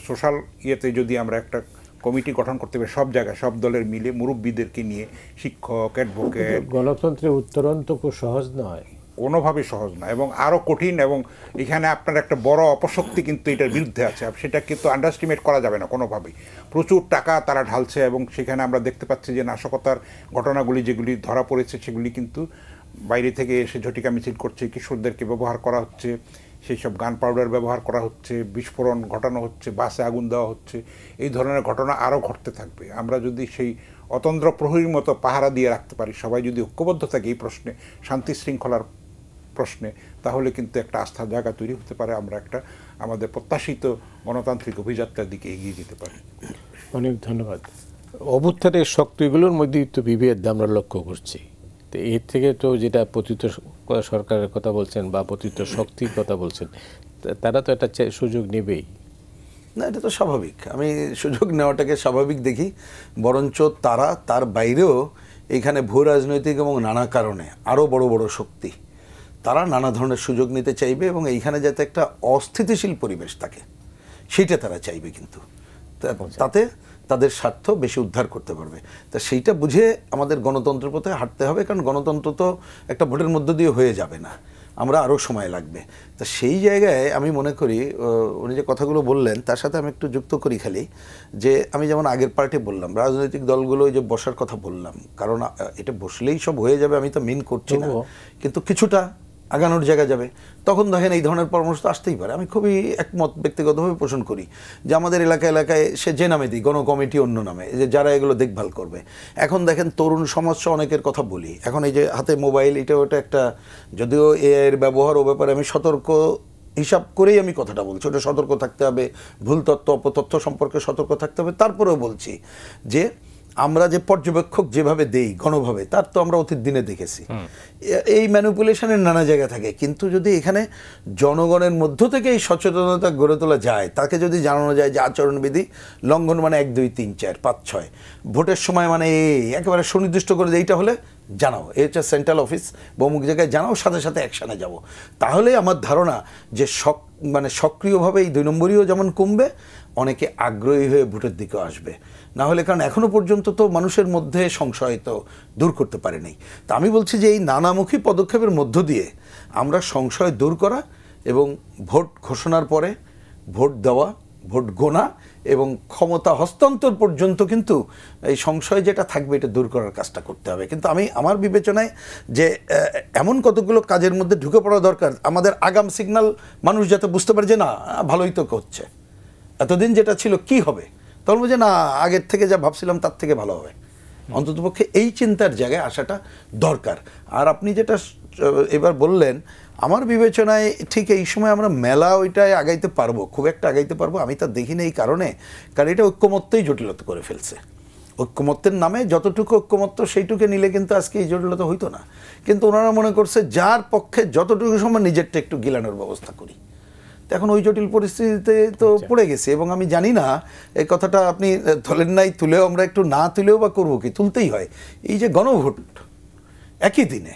সোশ্যাল ইয়েতে যদি আমরা একটা কমিটি গঠন করতে পারি, সব জায়গায় সব দলের মিলে, মুরব্বীদেরকে নিয়ে, শিক্ষক, অ্যাডভোকেট। গণতন্ত্রের উত্তরণ তো খুব সহজ নয়, কোনোভাবেই সহজ না, এবং আরও কঠিন। এবং এখানে আপনার একটা বড় অপশক্তি কিন্তু এটার বিরুদ্ধে আছে, সেটাকে তো আন্ডারস্টিমেট করা যাবে না কোনোভাবেই। প্রচুর টাকা তারা ঢালছে, এবং সেখানে আমরা দেখতে পাচ্ছি যে নাশকতার ঘটনাগুলি যেগুলি ধরা পড়েছে, সেগুলি কিন্তু বাইরে থেকে এসে ঝটিকা মিছিল করছে, কিশোরদেরকে ব্যবহার করা হচ্ছে, সেই সব গান পাউডার ব্যবহার করা হচ্ছে, বিস্ফোরণ ঘটানো হচ্ছে, বাসে আগুন দেওয়া হচ্ছে। এই ধরনের ঘটনা আরও ঘটতে থাকবে। আমরা যদি সেই অতন্দ্র প্রহরীর মতো পাহারা দিয়ে রাখতে পারি, সবাই যদি ঐক্যবদ্ধ থাকে এই প্রশ্নে, শান্তি শৃঙ্খলার প্রশ্নে, তাহলে কিন্তু একটা আস্থার জায়গা তৈরি হতে পারে। আমরা একটা আমাদের প্রত্যাশিত গণতান্ত্রিক অভিযাত্রার দিকে এগিয়ে যেতে পারি। অনেক ধন্যবাদ। অভ্যুত্থানের শক্তিগুলোর মধ্যেই তো বিভেদ আমরা লক্ষ্য করছি। তো এর থেকে তো যেটা পতিত সরকারের কথা বলছেন বা পতিত শক্তির কথা বলছেন, তারা তো একটা সুযোগ নেবেই না, এটা তো স্বাভাবিক। আমি সুযোগ নেওয়াটাকে স্বাভাবিক দেখি। বরঞ্চ তারা তার বাইরেও এখানে ভূ রাজনৈতিক এবং নানা কারণে আরও বড় বড় শক্তি, তারা নানা ধরনের সুযোগ নিতে চাইবে, এবং এইখানে যাতে একটা অস্থিতিশীল পরিবেশ থাকে সেইটা তারা চাইবে। কিন্তু তাতে তাদের স্বার্থ বেশি উদ্ধার করতে পারবে। তা সেইটা বুঝে আমাদের গণতন্ত্রের পথে হাঁটতে হবে, কারণ গণতন্ত্র তো একটা ভোটের মধ্য দিয়ে হয়ে যাবে না, আমরা আরও সময় লাগবে। তা সেই জায়গায় আমি মনে করি উনি যে কথাগুলো বললেন তার সাথে আমি একটু যুক্ত করি খালি, যে আমি যেমন আগের পার্টে বললাম রাজনৈতিক দলগুলো যে বসার কথা বললাম, কারণ এটা বসলেই সব হয়ে যাবে আমি তো মিন করছি না, কিন্তু কিছুটা আগানোর জায়গা যাবে। তখন দেখেন এই ধরনের পরামর্শ তো আসতেই পারে। আমি খুবই একমত, ব্যক্তিগতভাবে পোষণ করি যে আমাদের এলাকায় সে যে নামে দিই, গণ কমিটি অন্য নামে, যে যারা এগুলো দেখভাল করবে। এখন দেখেন তরুণ সমাজ অনেকের কথা বলি, এখন এই যে হাতে মোবাইল, এটা ওটা একটা, যদিও এর ব্যবহার ও ব্যাপারে আমি সতর্ক হিসাব করেই আমি কথাটা বলছি, ওটা সতর্ক থাকতে হবে, ভুল তথ্য অপতথ্য সম্পর্কে সতর্ক থাকতে হবে। তারপরেও বলছি যে আমরা যে পর্যবেক্ষক যেভাবে দেই গণভাবে, তার তো আমরা অতীত দিনে দেখেছি এই ম্যানিপুলেশনের নানা জায়গা থাকে। কিন্তু যদি এখানে জনগণের মধ্য থেকে এই সচেতনতা গড়ে তোলা যায়, তাকে যদি জানানো যায় যে আচরণবিধি লঙ্ঘন 1 2 3 4 5 6, ভোটের সময় একেবারে সুনির্দিষ্ট করে এইটা হলে জানাও, এই হচ্ছে সেন্ট্রাল অফিস বা অমুক জায়গায় জানাও, সাথে সাথে অ্যাকশানে যাব, তাহলে আমার ধারণা যে সক্রিয়ভাবে এই 2 নম্বরীও যেমন কমবে, অনেকে আগ্রহী হয়ে ভোটের দিকেও আসবে। না হলে, কারণ এখনো পর্যন্ত তো মানুষের মধ্যে সংশয় তো দূর করতে পারেনি। তা আমি বলছি যে এই নানামুখী পদক্ষেপের মধ্য দিয়ে আমরা সংশয় দূর করা এবং ভোট ঘোষণার পরে ভোট দেওয়া, ভোট গোনা এবং ক্ষমতা হস্তান্তর পর্যন্ত কিন্তু এই সংশয় যেটা থাকবে এটা দূর করার কাজটা করতে হবে। কিন্তু আমার বিবেচনায় যে এমন কতগুলো কাজের মধ্যে ঢুকে পড়া দরকার, আমাদের আগাম সিগন্যাল মানুষ যাতে বুঝতে পারে যে না ভালোই তো হচ্ছে, এতদিন যেটা ছিল কি হবে, তখন বলছে না আগের থেকে যা ভাবছিলাম তার থেকে ভালো হবে। অন্ততপক্ষে এই চিন্তার জায়গায় আসাটা দরকার। আর আপনি যেটা এবার বললেন, আমার বিবেচনায় ঠিক এই সময় আমরা মেলা ওইটায় আগাইতে পারবো, খুব একটা আগাইতে পারবো আমি তা দেখি না, এই কারণ এটা ঐক্যমত্যই জটিলতা করে ফেলছে। ঐক্যমত্যের নামে যতটুকু ঐক্যমত্য সেইটুকু নিলে কিন্তু আজকে এই জটিলতা হইতো না। কিন্তু ওনারা মনে করছে যার পক্ষে যতটুকু সময় নিজেরটা একটু গিলানোর ব্যবস্থা করি, এখন ওই জটিল পরিস্থিতিতে তো পড়ে গেছে। এবং আমি জানি না এই কথাটা আপনি তোলেন নাই, তুলেও আমরা একটু না তুলেও বা করবো কি, তুলতেই হয়। এই যে গণভোট একই দিনে,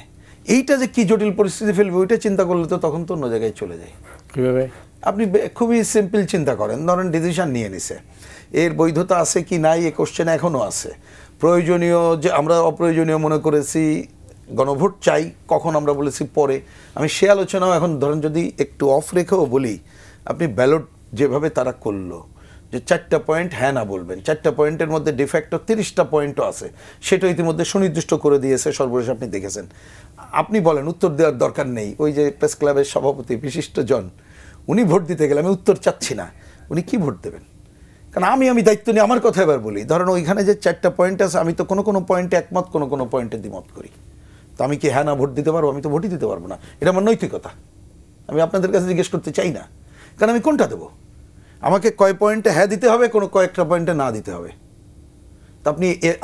এইটা যে কি জটিল পরিস্থিতি ফেলবে ওইটা চিন্তা করলে তো তখন তো অন্য জায়গায় চলে যায়। কীভাবে? আপনি খুবই সিম্পল চিন্তা করেন, ধরেন ডিসিশন নিয়ে নিছে, এর বৈধতা আছে কি নাই এ কোশ্চেন এখনও আছে, প্রয়োজনীয় যে আমরা অপ্রয়োজনীয় মনে করেছি, গণভোট চাই কখন আমরা বলেছি পরে। আমি সে আলোচনাও এখন ধরেন যদি একটু অফ রেখেও বলি, আপনি ব্যালট যেভাবে তারা করলো যে 4টা পয়েন্ট হ্যাঁ না বলবেন, 4টা পয়েন্টের মধ্যে ডিফ্যাক্টো 30টা পয়েন্টও আছে, সেটা ইতিমধ্যে সুনির্দিষ্ট করে দিয়েছে সর্বশেষ আপনি দেখেছেন। আপনি বলেন উত্তর দেওয়ার দরকার নেই, ওই যে প্রেস ক্লাবের সভাপতি বিশিষ্ট জন উনি ভোট দিতে গেলে আমি উত্তর চাচ্ছি না, উনি কি ভোট দেবেন? কারণ আমি দায়িত্ব নিয়ে আমার কথা এবার বলি, ধরেন ওইখানে যে 4টা পয়েন্ট আছে, আমি তো কোনো পয়েন্টে একমত, কোনো পয়েন্টে দ্বিমত করি। তো আমি কি হ্যাঁ না ভোট দিতে পারবো? আমি তো ভোটই দিতে পারবো না, এটা আমার নৈতিকতা। আমি আপনাদের কাছে জিজ্ঞেস করতে চাই না, কারণ আমি কোনটা দেবো? আমাকে কয় পয়েন্টে হ্যাঁ দিতে হবে, কয়েকটা পয়েন্টে না দিতে হবে। তা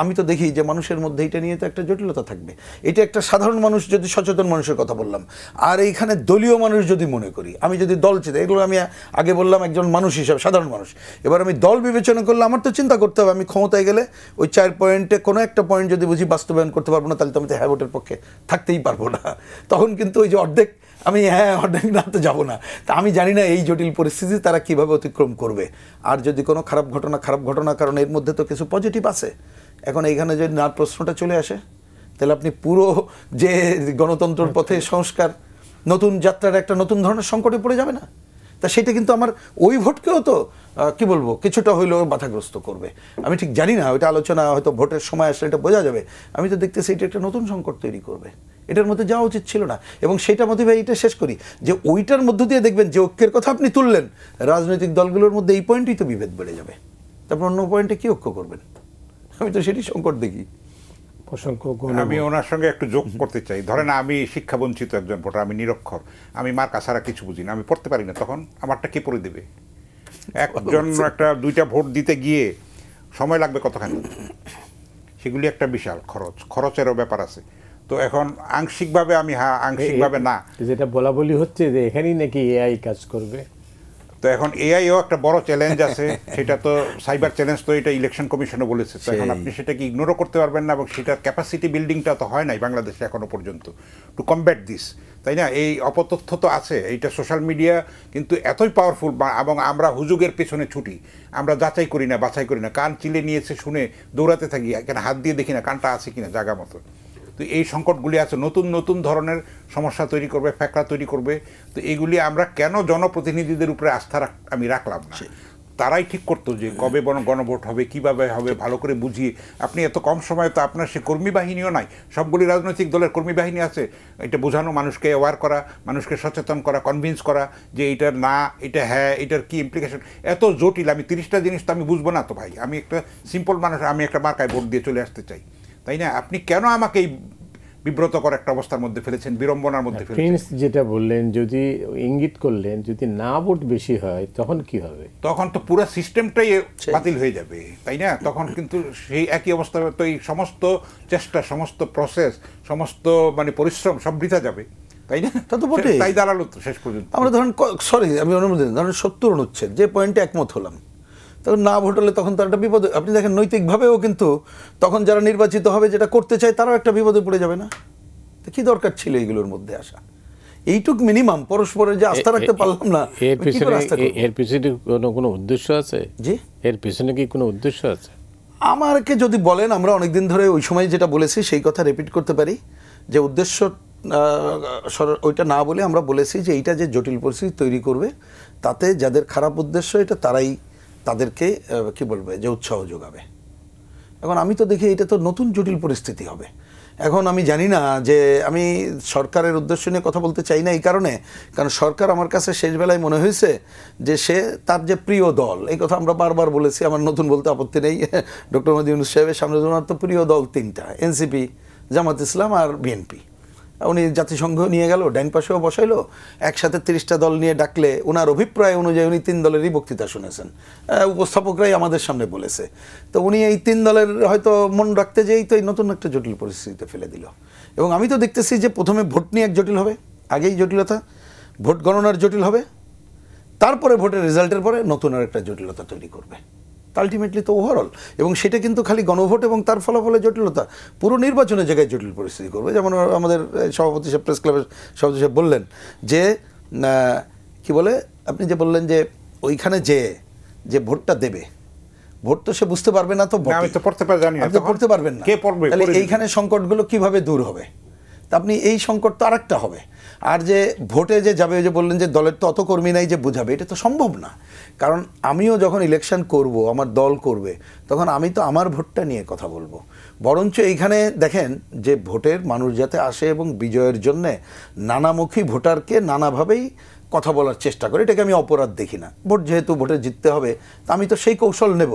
আমি তো দেখি যে মানুষের মধ্যে এটা নিয়ে তো একটা জটিলতা থাকবে। এটা একটা সাধারণ মানুষ, যদি সচেতন মানুষের কথা বললাম, আর এইখানে দলীয় মানুষ যদি মনে করি, আমি যদি দল চিন্তা, এগুলো আমি আগে বললাম একজন মানুষ হিসাবে, সাধারণ মানুষ। এবার আমি দল বিবেচনা করলে আমার তো চিন্তা করতে হবে, আমি ক্ষমতায় গেলে ওই 4 পয়েন্টে কোনো একটা পয়েন্ট যদি বুঝি বাস্তবায়ন করতে পারবো না, তাহলে তো আমি তো হ্যাঁ ভোটের পক্ষে থাকতেই পারবো না। তখন কিন্তু ওই যে অর্ধেক আমি হ্যাঁ অর্ধেক না তো যাবো না। তা আমি জানি না এই জটিল পরিস্থিতি তারা কিভাবে অতিক্রম করবে। আর যদি কোনো খারাপ ঘটনা, কারণ এর মধ্যে তো কিছু পজিটিভ আছে। এখন এইখানে যদি না প্রশ্নটা চলে আসে, তাহলে আপনি পুরো যে গণতন্ত্রের পথে সংস্কার নতুন যাত্রার একটা নতুন ধরনের সংকটে পড়ে যাবে না? তা সেটা কিন্তু আমার ওই ভোটকেও তো কি বলবো কিছুটা হইলেও বাধাগ্রস্ত করবে। আমি ঠিক জানি না, ওইটা আলোচনা হয়তো ভোটের সময় আসলে এটা বোঝা যাবে। আমি তো দেখতেছি এটা একটা নতুন সংকট তৈরি করবে, এটার মধ্যে যাওয়া উচিত ছিল না। এবং সেইটার মধ্যে ভাই এটা শেষ করি যে ওইটার মধ্য দিয়ে দেখবেন যে ঐক্যের কথা আপনি তুললেন, রাজনৈতিক দলগুলোর মধ্যে এই পয়েন্টই তো বিভেদ বেড়ে যাবে। তারপর অন্য পয়েন্টে কি ঐক্য করবেন? আমি তো সেটি সংকট দেখি। আমি ওনার সঙ্গে একটু যোগ করতে চাই। ধরেন আমি শিক্ষাবঞ্চিত একজন ভোটার, আমি নিরক্ষর, আমি মার্কা ছাড়া কিছু বুঝি না, আমি পড়তে পারি না, তখন আমারটা কে পড়ে দেবে? একজন একটা 2টা ভোট দিতে গিয়ে সময় লাগবে কতখানি, সেগুলি একটা বিশাল খরচেরও ব্যাপার আছে। তো এখন আংশিকভাবে আমি হ্যাঁ, আংশিকভাবে না, যেটা বলা হচ্ছে যে এখানেই নাকি এআই কাজ করবে। তো এখন এআইও একটা বড় চ্যালেঞ্জ আছে, সেটা তো সাইবার চ্যালেঞ্জ, তো এটা ইলেকশন কমিশনও বলেছে। তো এখন আপনি সেটাকে ইগনোরও করতে পারবেন না, এবং সেটার ক্যাপাসিটি বিল্ডিংটা তো হয় নাই বাংলাদেশে এখনো পর্যন্ত টু কমব্যাট দিস, তাই না? এই অপতথ্য তো আছে, এইটা সোশ্যাল মিডিয়া কিন্তু এতই পাওয়ারফুল, এবং আমরা হুজুগের পেছনে ছুটি, আমরা যাচাই করি না, বাছাই করি না, কান চিলে নিয়েছে শুনে দৌড়াতে থাকি, এখানে হাত দিয়ে দেখি না কানটা আছে কিনা জায়গা মতো। তো এই সংকটগুলি আছে, নতুন নতুন ধরনের সমস্যা তৈরি করবে, ফ্যাকড়া তৈরি করবে। তো এইগুলি আমরা কেন জনপ্রতিনিধিদের উপরে আস্থা আমি রাখলাম না? তারাই ঠিক করতো যে কবে গণভোট হবে, কিভাবে হবে, ভালো করে বুঝিয়ে। আপনি এত কম সময়ে তো আপনার সে কর্মী বাহিনীও নাই, সবগুলি রাজনৈতিক দলের কর্মী বাহিনী আছে, এটা বোঝানো, মানুষকে অ্যাওয়ার করা, মানুষকে সচেতন করা, কনভিন্স করা যে এটা না, এটা হ্যাঁ, এটার কি ইমপ্লিকেশন, এত জটিল। আমি 30টা জিনিস তো আমি বুঝবো না তো ভাই, আমি একটা সিম্পল মানুষ, আমি একটা মার্কায় ভোট দিয়ে চলে আসতে চাই, তাই না? আপনি কেন আমাকে এই বিব্রতকর একটা অবস্থার মধ্যে ফেলেছেন, বিড়ম্বনার মধ্যে ফেলেছেন? যেটা বললেন, যদি ইঙ্গিত করলেন যদি না ভোট বেশি হয় তখন কি হবে? তখন তো পুরো সিস্টেমটাই বাতিল হয়ে যাবে, তাই না? তখন কিন্তু সেই একই অবস্থা, তো এই সমস্ত চেষ্টা, সমস্ত প্রসেস, সমস্ত মানে পরিশ্রম সব বৃথা যাবে, তাই না? তা তো বটে, তাই দাঁড়ালো তো শেষ পর্যন্ত। আমরা ধরেন আমি অনুমোদন ধরেন 70 অনুচ্ছেদ যে পয়েন্টে একমত হলাম, তখন না ভোট হলে তখন তার একটা বিপদ। আপনি দেখেন নৈতিকভাবেও কিন্তু তখন যারা নির্বাচিত হবে যেটা করতে চায় তারাও একটা বিপদে পড়ে যাবে না? তো কি দরকার ছিল এইগুলোর মধ্যে আসা? এইটুক মিনিমাম পরস্পরের যে আস্থা রাখতে পারলাম না, এর পিছনে কোনো উদ্দেশ্য আছে? জি, এর পিছনে কি কোনো উদ্দেশ্য আছে? আমাকে যদি বলেন, আমরা অনেকদিন ধরে ওই সময় যেটা বলেছি সেই কথা রিপিট করতে পারি, যে উদ্দেশ্য ওইটা না বলে আমরা বলেছি যে এইটা যে জটিল পরিস্থিতি তৈরি করবে, তাতে যাদের খারাপ উদ্দেশ্য এটা তারাই তাদেরকে কি বলবে যে উৎসাহ যোগাবে। এখন আমি তো দেখি এটা তো নতুন জটিল পরিস্থিতি হবে। এখন আমি জানি না, যে আমি সরকারের উদ্দেশ্য নিয়ে কথা বলতে চাই না এই কারণ সরকার আমার কাছে শেষ বেলায় মনে হয়েছে যে সে তার যে প্রিয় দল, এই কথা আমরা বারবার বলেছি, আমার নতুন বলতে আপত্তি নেই। ডক্টর মোহাম্মদ ইউনূস সাহেবের সামনে ওনার তো প্রিয় দল 3টা, এনসিপি, জামাত ইসলাম আর বিএনপি। উনি জাতিসংঘ নিয়ে গেল, ডাইন পাশেও বসাইলো, একসাথে 30টা দল নিয়ে ডাকলে ওনার অভিপ্রায় অনুযায়ী উনি 3 দলেরই বক্তৃতা শুনেছেন, উপস্থাপকরাই আমাদের সামনে বলেছে। তো উনি এই 3 দলের হয়তো মন রাখতে যেয়েই তো এই নতুন একটা জটিল পরিস্থিতিতে ফেলে দিল। এবং আমি তো দেখতেছি যে প্রথমে ভোট নিয়ে এক জটিল হবে, আগেই জটিলতা, ভোট গণনার জটিল হবে, তারপরে ভোটের রেজাল্টের পরে নতুন আর একটা জটিলতা তৈরি করবে। আলটিমেটলি তো ওভারঅল, এবং সেটা কিন্তু খালি গণভোট এবং তার ফলাফলে জটিলতা, পুরো নির্বাচনের জায়গায় জটিল পরিস্থিতি করবে। যেমন আমাদের সভাপতি সাহেব, প্রেস ক্লাবের সভাপতি সাহেব বললেন যে কি বলে, আপনি যে বললেন যে ওইখানে যে ভোটটা দেবে, ভোট তো সে বুঝতে পারবে না, তো না, আমি তো পড়তে জানি না, আপনি তো পড়তে পারবেন না, কে পড়বে? তাহলে এইখানে সংকটগুলো কিভাবে দূর হবে? তা আপনি এই সংকট তো আরেকটা হবে। আর যে ভোটে যে যাবে, যে বললেন যে দলের তো অত কর্মী নাই যে বুঝাবে, এটা তো সম্ভব না। কারণ আমিও যখন ইলেকশন করব, আমার দল করবে, তখন আমি তো আমার ভোটটা নিয়ে কথা বলবো। বরঞ্চ এইখানে দেখেন যে ভোটের মানুষ যাতে আসে এবং বিজয়ের জন্যে নানামুখী ভোটারকে নানাভাবেই কথা বলার চেষ্টা করে, এটাকে আমি অপরাধ দেখি না। ভোট যেহেতু ভোটে জিততে হবে, তা আমি তো সেই কৌশল নেব।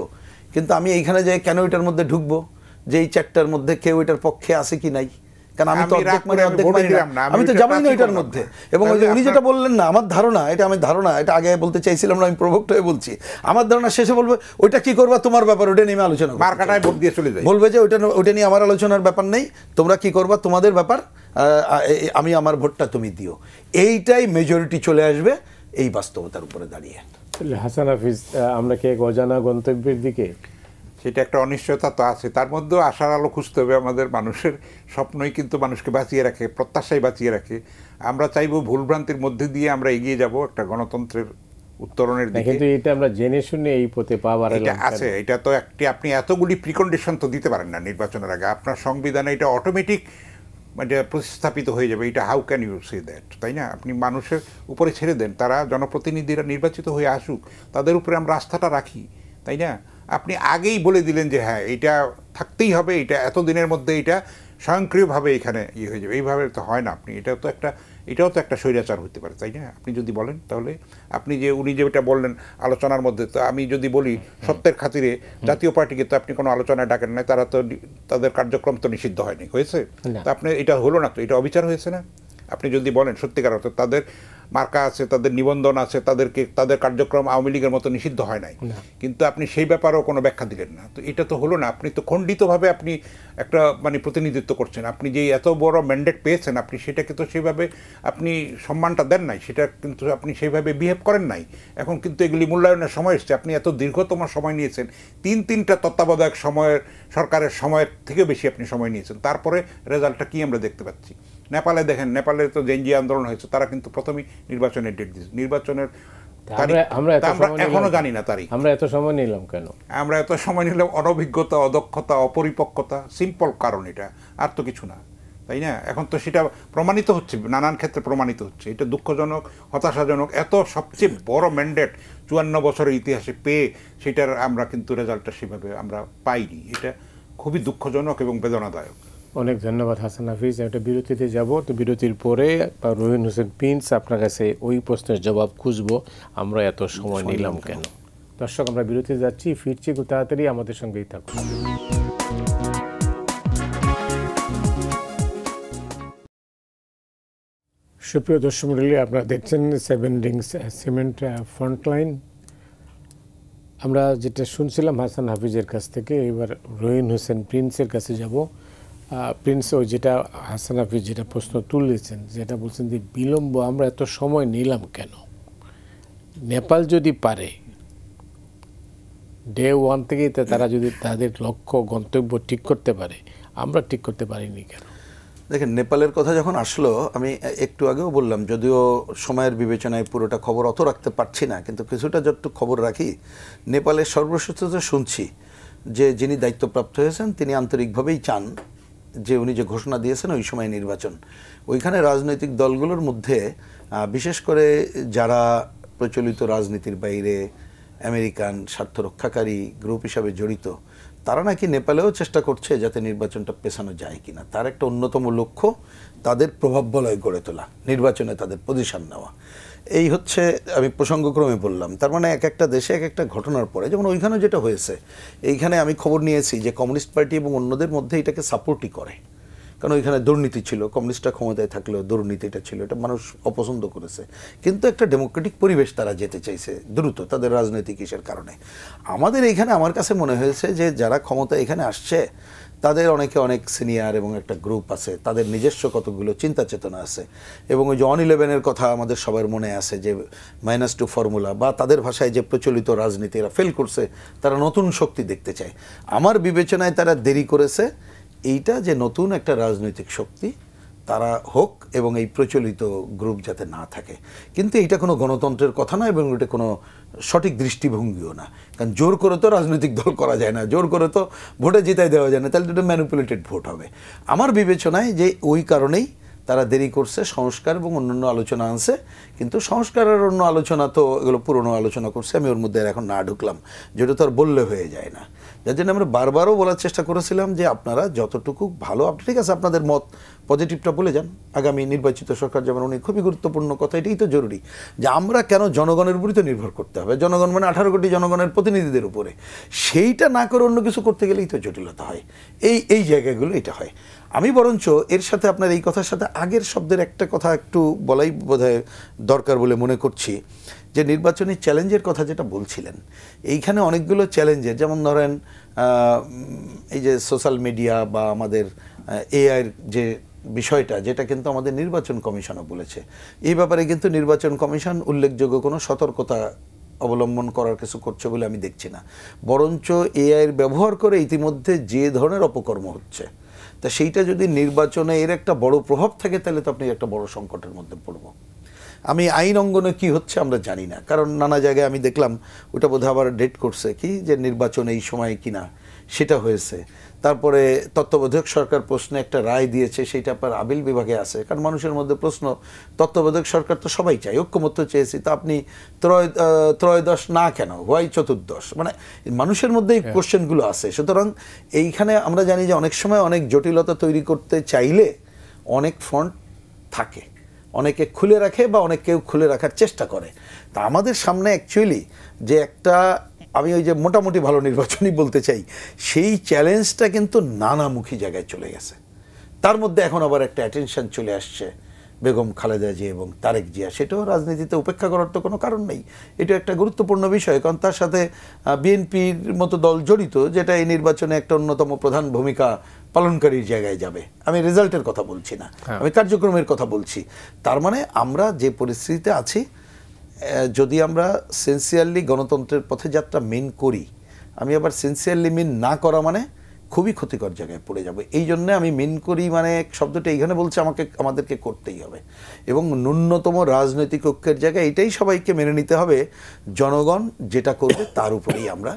কিন্তু আমি এইখানে যাই কেন এটার মধ্যে ঢুকবো যে এই চ্যাটটার মধ্যে কেউ এটার পক্ষে আছে কি নাই? কারণ আমি তো অর্ধেক মানে অর্ধেক মানি না, আমি তো যাবই না এটার মধ্যে। এবং ওই যে উনি যেটা বললেন না, আমার ধারণা, এটা আমি ধারণা, এটা আগে বলতে চাইছিলাম না, আমি প্রভোক্ট হয়ে বলছি। আমার ধারণা শেষে বলবে ওইটা কি করবা তোমার ব্যাপার, ওটা নিয়ে আলোচনা মার্কাটায় ভোট দিয়ে চলে যায়, বলবে যে ওইটা নিয়ে আমার আলোচনার ব্যাপার নেই, তোমরা কি করবা তোমাদের ব্যাপার, আমি আমার ভোটটা তুমি দিও। এইটাই মেজরিটি চলে আসবে এই বাস্তবতার উপরে দাঁড়িয়ে। হাসান হাফিজ, আমরা কি এক অজানা গন্তব্যের দিকে? সেটা একটা অনিশ্চয়তা তো আছে, তার মধ্যেও আশার আলো খুঁজতে হবে আমাদের। মানুষের স্বপ্নই কিন্তু মানুষকে বাঁচিয়ে রাখে, প্রত্যাশাই বাঁচিয়ে রাখে। আমরা চাইবো ভুলভ্রান্তির মধ্যে দিয়ে আমরা এগিয়ে যাব একটা গণতন্ত্রের উত্তরণের দিকে। কিন্তু এটা আমরা জেনে শুনে এই পথে পা বাড়ালাম আছে, এটা তো একটি, আপনি এতগুলি প্রিকন্ডিশন তো দিতে পারেন না নির্বাচনের আগে। আপনার সংবিধানে এটা অটোমেটিক মানে প্রতিস্থাপিত হয়ে যাবে, এটা how can you say that, তাই না? আপনি মানুষের উপরে ছেড়ে দেন, তারা জনপ্রতিনিধিরা নির্বাচিত হয়ে আসুক, তাদের উপরে আমরা আস্থাটা রাখি, তাই না? আপনি আগেই বলে দিলেন যে হ্যাঁ এটা থাকতেই হবে, এটা এত দিনের মধ্যে এটা স্বয়ংক্রিয়ভাবে এখানে ইয়ে হয়ে যাবে, এইভাবে তো হয় না। আপনি এটাও তো একটা স্বৈরাচার হতে পারে, তাই না? আপনি যদি বলেন, তাহলে আপনি যে উনি যেটা বললেন আলোচনার মধ্যে, তো আমি যদি বলি সত্যের খাতিরে জাতীয় পার্টিকে তো আপনি কোনো আলোচনায় ডাকেন নাই, তারা তো তাদের কার্যক্রম তো নিষিদ্ধ হয়নি, হয়েছে? তো আপনি এটা হলো না, তো এটা অবিচার হয়েছে না? আপনি যদি বলেন সত্যিকার অর্থে তাদের মার্কা আছে, তাদের নিবন্ধন আছে, তাদের কার্যক্রম আওয়ামী লীগের মতো নিষিদ্ধ হয় নাই, কিন্তু আপনি সেই ব্যাপারেও কোনো ব্যাখ্যা দিলেন না, তো এটা তো হলো না। আপনি তো খণ্ডিতভাবে আপনি একটা মানে প্রতিনিধিত্ব করছেন। আপনি যে এত বড় ম্যান্ডেট পেয়েছেন, আপনি সেটাকে তো সেইভাবে আপনি সম্মানটা দেন নাই, সেটা কিন্তু আপনি সেইভাবে বিহেভ করেন নাই। এখন কিন্তু এগুলি মূল্যায়নের সময় এসছে। আপনি এত দীর্ঘতম সময় নিয়েছেন, তিনটা তত্ত্বাবধায়ক সরকারের সময়ের থেকে বেশি আপনি সময় নিয়েছেন, তারপরে রেজাল্টটা কি আমরা দেখতে পাচ্ছি? নেপালে দেখেন, নেপালে তো জেনজি আন্দোলন হয়েছে, তারা কিন্তু প্রথমেই নির্বাচনের ডেট দিয়েছে, নির্বাচনের আমরা এখনো জানি না তারিখ। আমরা এত সময় নিলাম কেন? আমরা এত সময় নিলাম অনভিজ্ঞতা, অদক্ষতা, অপরিপক্কতা, সিম্পল কারণ, এটা আর তো কিছু না, তাই না? এখন তো সেটা প্রমাণিত হচ্ছে, নানান ক্ষেত্রে প্রমাণিত হচ্ছে। এটা দুঃখজনক, হতাশাজনক। এত সবচেয়ে বড় ম্যান্ডেট 54 বছরের ইতিহাসে পেয়ে সেটার আমরা কিন্তু রেজাল্টটা সেভাবে আমরা পাইনি। এটা খুবই দুঃখজনক এবং বেদনাদায়ক। অনেক ধন্যবাদ হাসান হাফিজ। একটা বিরতিতে যাব, তো বিরতির পরে রহিন হোসেন প্রিন্স আপনার কাছে ওই প্রশ্নের জবাব খুঁজবো, আমরা এত সময় নিলাম কেন। দর্শক, আমরা বিরতিতে যাচ্ছি, ফিরছি খুব তাড়াতাড়ি, আমাদের সঙ্গেই থাকুন। সুপ্রিয় দর্শক মণ্ডলী, আপনারা দেখছেন 7 রিংস সিমেন্ট ফ্রন্টলাইন। আমরা যেটা শুনছিলাম হাসান হাফিজের কাছ থেকে, এবার রহিন হোসেন প্রিন্সের কাছে যাব। প্রিন্স, ওই যেটা হাসান হাফিজ যেটা প্রশ্ন তুলেছেন, যেটা বলছেন যে বিলম্ব, আমরা এত সময় নিলাম কেন? নেপাল যদি পারে ডে 1 থেকেই তারা যদি তাদের লক্ষ্য গন্তব্য ঠিক করতে পারে, আমরা ঠিক করতে পারিনি কেন? দেখেন, নেপালের কথা যখন আসলো, আমি একটু আগেও বললাম, যদিও সময়ের বিবেচনায় পুরোটা খবর অত রাখতে পারছি না, কিন্তু কিছুটা যতটুকু খবর রাখি, নেপালের সর্বশেষ শুনছি যে যিনি দায়িত্বপ্রাপ্ত হয়েছেন তিনি আন্তরিকভাবেই চান যে উনি যে ঘোষণা দিয়েছেন ওই সময় নির্বাচন। ওইখানে রাজনৈতিক দলগুলোর মধ্যে বিশেষ করে যারা প্রচলিত রাজনীতির বাইরে আমেরিকান স্বার্থ রক্ষাকারী গ্রুপ হিসাবে জড়িত, তারা নাকি নেপালেও চেষ্টা করছে যাতে নির্বাচনটা পেছানো যায় কিনা। তার একটা অন্যতম লক্ষ্য তাদের প্রভাব বলয় গড়ে তোলা, নির্বাচনে তাদের পজিশন নেওয়া। এই হচ্ছে, আমি প্রসঙ্গক্রমে বললাম। তার মানে এক একটা দেশে এক একটা ঘটনার পরে, যেমন ওইখানেও যেটা হয়েছে, এইখানে আমি খবর নিয়েছি যে কমিউনিস্ট পার্টি এবং অন্যদের মধ্যে এটাকে সাপোর্টই করে, কারণ ওইখানে দুর্নীতি ছিল, কমিউনিস্টরা ক্ষমতায় থাকলেও দুর্নীতিটা ছিল, এটা মানুষ অপছন্দ করেছে। কিন্তু একটা ডেমোক্রেটিক পরিবেশ তারা যেতে চাইছে দ্রুত, তাদের রাজনৈতিক ইসের কারণে। আমাদের এইখানে আমার কাছে মনে হয়েছে যে যারা ক্ষমতা এখানে আসছে তাদের অনেকে অনেক সিনিয়র এবং একটা গ্রুপ আছে, তাদের নিজস্ব কতগুলো চিন্তা চেতনা আছে। এবং ওই যে 1-11-এর কথা আমাদের সবার মনে আছে, যে -2 ফর্মুলা, বা তাদের ভাষায় যে প্রচলিত রাজনীতি এরা ফেল করছে, তারা নতুন শক্তি দেখতে চায়। আমার বিবেচনায় তারা দেরি করেছে এইটা, যে নতুন একটা রাজনৈতিক শক্তি তারা হোক এবং এই প্রচলিত গ্রুপ যাতে না থাকে। কিন্তু এটা কোনো গণতন্ত্রের কথা না এবং এটা কোনো সঠিক দৃষ্টিভঙ্গিও না, কারণ জোর করে তো রাজনৈতিক দল করা যায় না, জোর করে তো ভোটে জিতাই দেওয়া যায় না, তাহলে এটা ম্যানিপুলেটেড ভোট হবে। আমার বিবেচনায় যে ওই কারণেই তারা দেরি করছে, সংস্কার এবং অন্যান্য আলোচনা আনছে, কিন্তু সংস্কারের অন্য আলোচনা তো এগুলো পুরনো আলোচনা করছে, আমি ওর মধ্যে এখন না ঢুকলাম, যেটা তো আর বললে হয়ে যায় না। যার জন্য আমরা বারবারও বলার চেষ্টা করেছিলাম যে আপনারা যতটুকু ভালো, ঠিক আছে আপনাদের মত পজিটিভটা বলে যান, আগামী নির্বাচিত সরকার যেমন, উনি খুবই গুরুত্বপূর্ণ কথা, এটাই তো জরুরি যে আমরা কেন জনগণের উপরই তো নির্ভর করতে হবে, জনগণ মানে 18 কোটি জনগণের প্রতিনিধিদের উপরে, সেইটা না করে অন্য কিছু করতে গেলেই তো জটিলতা হয়, এই জায়গাগুলো এটা হয়। আমি বরঞ্চ এর সাথে আপনার এই কথার সাথে আগের শব্দের একটা কথা একটু বলাই বোধহয় দরকার বলে মনে করছি, যে নির্বাচনী চ্যালেঞ্জের কথা যেটা বলছিলেন, এইখানে অনেকগুলো চ্যালেঞ্জের, যেমন ধরেন এই যে সোশ্যাল মিডিয়া বা আমাদের এআইয়ের যে বিষয়টা, যেটা কিন্তু আমাদের নির্বাচন কমিশনও বলেছে, এই ব্যাপারে কিন্তু নির্বাচন কমিশন উল্লেখযোগ্য কোনো সতর্কতা অবলম্বন করার কিছু করছে বলে আমি দেখছি না, বরঞ্চ এআইয়ের ব্যবহার করে ইতিমধ্যে যে ধরনের অপকর্ম হচ্ছে, তা সেইটা যদি নির্বাচনে এর একটা বড় প্রভাব থাকে, তাহলে তো আপনি একটা বড় সংকটের মধ্যে পড়ব। আমি আইন অঙ্গনে কি হচ্ছে আমরা জানি না, কারণ নানা জায়গায় আমি দেখলাম ওটা বোধহয় আবার ডেট করছে কি যে নির্বাচন এই সময় কিনা, সেটা হয়েছে। তারপরে তত্ত্বাবধায়ক সরকার প্রশ্নে একটা রায় দিয়েছে, সেইটা আপনার আপিল বিভাগে আছে, কারণ মানুষের মধ্যে প্রশ্ন, তত্ত্বাবধায়ক সরকার তো সবাই চাই, ঐক্যমত্য চেয়েছি, তা আপনি ত্রয়োদশ না কেন, হোয়াই চতুর্দশ, মানে মানুষের মধ্যে এই কোশ্চেনগুলো আছে। সুতরাং এইখানে আমরা জানি যে অনেক সময় অনেক জটিলতা তৈরি করতে চাইলে অনেক ফ্রন্ট থাকে, অনেকে খুলে রাখে বা অনেকেও খুলে রাখার চেষ্টা করে। তা আমাদের সামনে অ্যাকচুয়ালি যে একটা, আমি ওই যে মোটামুটি ভালো নির্বাচনই বলতে চাই, সেই চ্যালেঞ্জটা কিন্তু নানামুখী জায়গায় চলে গেছে। তার মধ্যে এখন আবার একটা অ্যাটেনশন চলে আসছে বেগম খালেদা জিয়া এবং তারেক জিয়া, সেটাও রাজনীতিতে উপেক্ষা করার তো কোনো কারণ নেই, এটা একটা গুরুত্বপূর্ণ বিষয়, কারণ তার সাথে বিএনপির মতো দল জড়িত, যেটা এই নির্বাচনে একটা অন্যতম প্রধান ভূমিকা পালনকারীর জায়গায় যাবে। আমি রেজাল্টের কথা বলছি না, আমি কার্যক্রমের কথা বলছি। তার মানে আমরা যে পরিস্থিতিতে আছি, যদি আমরা সিনসিয়ারলি গণতন্ত্রের পথে যাত্রা মেন করি, আমি আবার সিনসিয়ারলি মেন না করা মানে খুবই ক্ষতিকর জায়গায় পড়ে যাবে। এই জন্য আমি মেন করি মানে শব্দটা এইখানে বলছে আমাদেরকে করতেই হবে, এবং ন্যূনতম রাজনৈতিক ঐক্যের জায়গায় এটাই সবাইকে মেনে নিতে হবে, জনগণ যেটা করবে তার উপরেই আমরা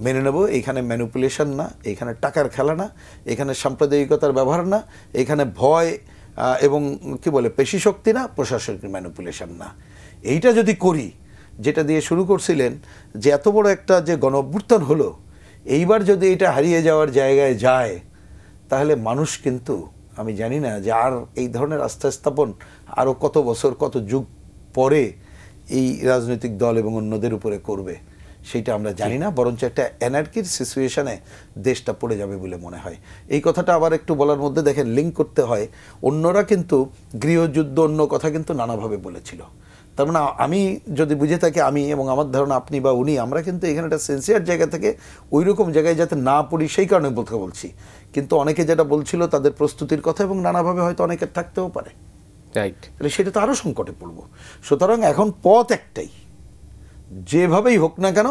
মেনে নেব। এইখানে ম্যানিপুলেশন না, এইখানে টাকার খেলা না, এখানে সাম্প্রদায়িকতার ব্যবহার না, এখানে ভয় এবং কি বলে পেশি শক্তি না, প্রশাসনিক ম্যানিপুলেশন না। এইটা যদি করি, যেটা দিয়ে শুরু করছিলেন যে এত বড় একটা যে গণ অভ্যুত্থান হলো, এইবার যদি এটা হারিয়ে যাওয়ার জায়গায় যায়, তাহলে মানুষ কিন্তু, আমি জানি না যে আর এই ধরনের আস্থা স্থাপন আরও কত বছর কত যুগ পরে এই রাজনৈতিক দল এবং অন্যদের উপরে করবে, সেইটা আমরা জানি না, বরঞ্চ একটা অ্যানার্কির সিচুয়েশনে দেশটা পড়ে যাবে বলে মনে হয়। এই কথাটা আবার একটু বলার মধ্যে দেখেন লিঙ্ক করতে হয়, অন্যরা কিন্তু গৃহযুদ্ধ অন্য কথা কিন্তু নানাভাবে বলেছিল। তার মানে আমি যদি বুঝে থাকি, আমি এবং আমার ধারণা আপনি বা উনি, আমরা কিন্তু এখানে একটা সেন্সিয়ার জায়গা থেকে ওই রকম জায়গায় যাতে না পড়ি সেই কারণে বলছি। কিন্তু অনেকে যেটা বলছিল তাদের প্রস্তুতির কথা, এবং নানাভাবে হয়তো অনেকের থাকতেও পারে, রাইট, তাহলে সেটা তো আরও সংকটে পড়ব। সুতরাং এখন পথ একটাই, যেভাবেই হোক না কেন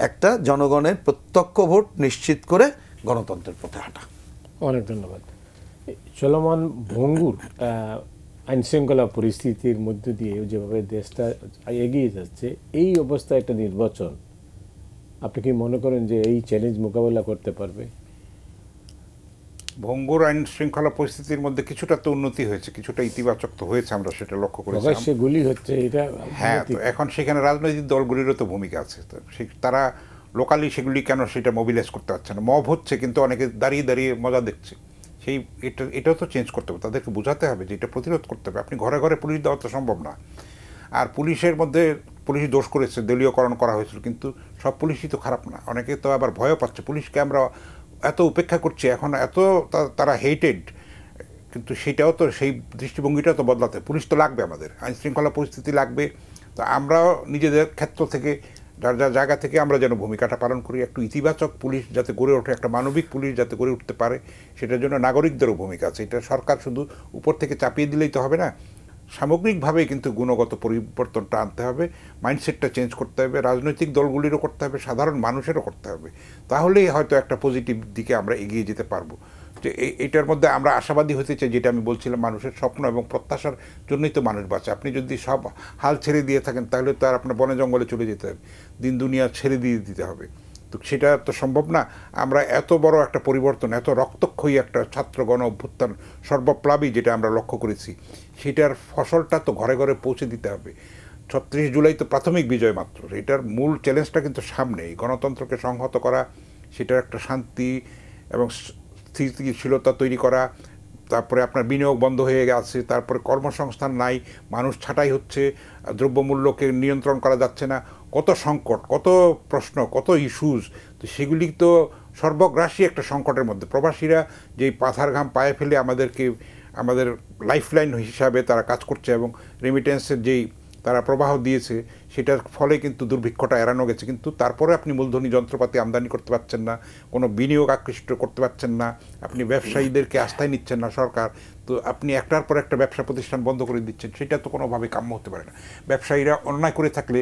একটা জনগণের প্রত্যক্ষ ভোট নিশ্চিত করে গণতন্ত্রের পথে হাঁটা। অনেক ধন্যবাদ। চলমান ভঙ্গুর আইনশৃঙ্খলা পরিস্থিতির মধ্য দিয়ে যেভাবে দেশটা এগিয়ে যাচ্ছে, এই অবস্থায় একটা নির্বাচন, আপনি কি মনে করেন যে এই চ্যালেঞ্জ মোকাবেলা করতে পারবে? ভঙ্গুর আইন শৃঙ্খলা পরিস্থিতির মধ্যে কিছুটা তো উন্নতি হয়েছে, কিছুটা ইতিবাচক তো হয়েছে, আমরা সেটা লক্ষ্য করেছি। প্রকাশ্যে গুলি হচ্ছে, এটা হ্যাঁ, তো এখন সেখানে রাজনৈতিক দলগুলিরও তো ভূমিকা আছে, তো তারা লোকালি সেগুলি কেন সেটা মোবিলাইজ করতে পারছে না। মব হচ্ছে কিন্তু অনেকে দাঁড়িয়ে দাঁড়িয়ে মজা দেখছে, সেই এটাও তো চেঞ্জ করতে হবে, তাদেরকে বোঝাতে হবে যে এটা প্রতিরোধ করতে হবে। আপনি ঘরে ঘরে পুলিশ দেওয়া তো সম্ভব না। আর পুলিশের মধ্যে পুলিশ দোষ করেছে, দলীয়করণ করা হয়েছিল, কিন্তু সব পুলিশই তো খারাপ না, অনেকে তো আবার ভয়ও পাচ্ছে। পুলিশকে আমরা এত উপেক্ষা করছি, এখন এত তারা হেটেড, কিন্তু সেটাও তো, সেই দৃষ্টিভঙ্গিটাও তো বদলাতে, পুলিশ তো লাগবে, আমাদের আইন শৃঙ্খলা পরিস্থিতি লাগবে। তো আমরাও নিজেদের ক্ষেত্র থেকে, যার যার জায়গা থেকে আমরা যেন ভূমিকাটা পালন করি, একটু ইতিবাচক পুলিশ যাতে গড়ে ওঠে, একটা মানবিক পুলিশ যাতে গড়ে উঠতে পারে, সেটার জন্য নাগরিকদেরও ভূমিকা আছে। এটা সরকার শুধু উপর থেকে চাপিয়ে দিলেই তো হবে না, সামগ্রিকভাবে কিন্তু গুণগত পরিবর্তনটা আনতে হবে, মাইন্ডসেটটা চেঞ্জ করতে হবে, রাজনৈতিক দলগুলিরও করতে হবে, সাধারণ মানুষেরও করতে হবে, তাহলেই হয়তো একটা পজিটিভ দিকে আমরা এগিয়ে যেতে পারবো। যে এইটার মধ্যে আমরা আশাবাদী হতে চাই, যেটা আমি বলছিলাম, মানুষের স্বপ্ন এবং প্রত্যাশার জন্যই তো মানুষ বাঁচে। আপনি যদি সব হাল ছেড়ে দিয়ে থাকেন তাহলে তো আর আপনার বনে জঙ্গলে চলে যেতে হবে, দিন দুনিয়া ছেড়ে দিয়ে দিতে হবে। তো সেটা তো সম্ভব না। আমরা এত বড় একটা পরিবর্তন, এত রক্তক্ষয়ী একটা ছাত্র গণ অভ্যুত্থান, সর্বপ্লাবী যেটা আমরা লক্ষ্য করেছি, সেটার ফসলটা তো ঘরে ঘরে পৌঁছে দিতে হবে। ৩৬ জুলাই তো প্রাথমিক বিজয় মাত্র, এটার মূল চ্যালেঞ্জটা কিন্তু সামনে। গণতন্ত্রকে সংহত করা, সেটার একটা শান্তি এবং স্থিতিশীলতা তৈরি করা, তারপরে আপনার বিনিয়োগ বন্ধ হয়ে গেছে, তারপরে কর্মসংস্থান নাই, মানুষ ছাঁটাই হচ্ছে, দ্রব্যমূল্যকে নিয়ন্ত্রণ করা যাচ্ছে না, কত সংকট, কত প্রশ্ন, কত ইস্যুজ। তো সেগুলি তো সর্বগ্রাসী একটা সংকটের মধ্যে প্রবাসীরা যেই পাথার ঘাম পায়ে ফেলে আমাদের লাইফলাইন হিসাবে তারা কাজ করছে এবং রেমিটেন্সের যেই তারা প্রবাহ দিয়েছে, সেটার ফলে কিন্তু দুর্ভিক্ষটা এড়ানো গেছে। কিন্তু তারপরে আপনি মূলধনী যন্ত্রপাতি আমদানি করতে পারছেন না, কোনো বিনিয়োগ আকৃষ্ট করতে পারছেন না, আপনি ব্যবসায়ীদেরকে আস্থায় নিচ্ছেন না সরকার, তো আপনি একটার পর একটা ব্যবসা প্রতিষ্ঠান বন্ধ করে দিচ্ছেন। সেটা তো কোনোভাবে কাম্য হতে পারে না। ব্যবসায়ীরা অন্যায় করে থাকলে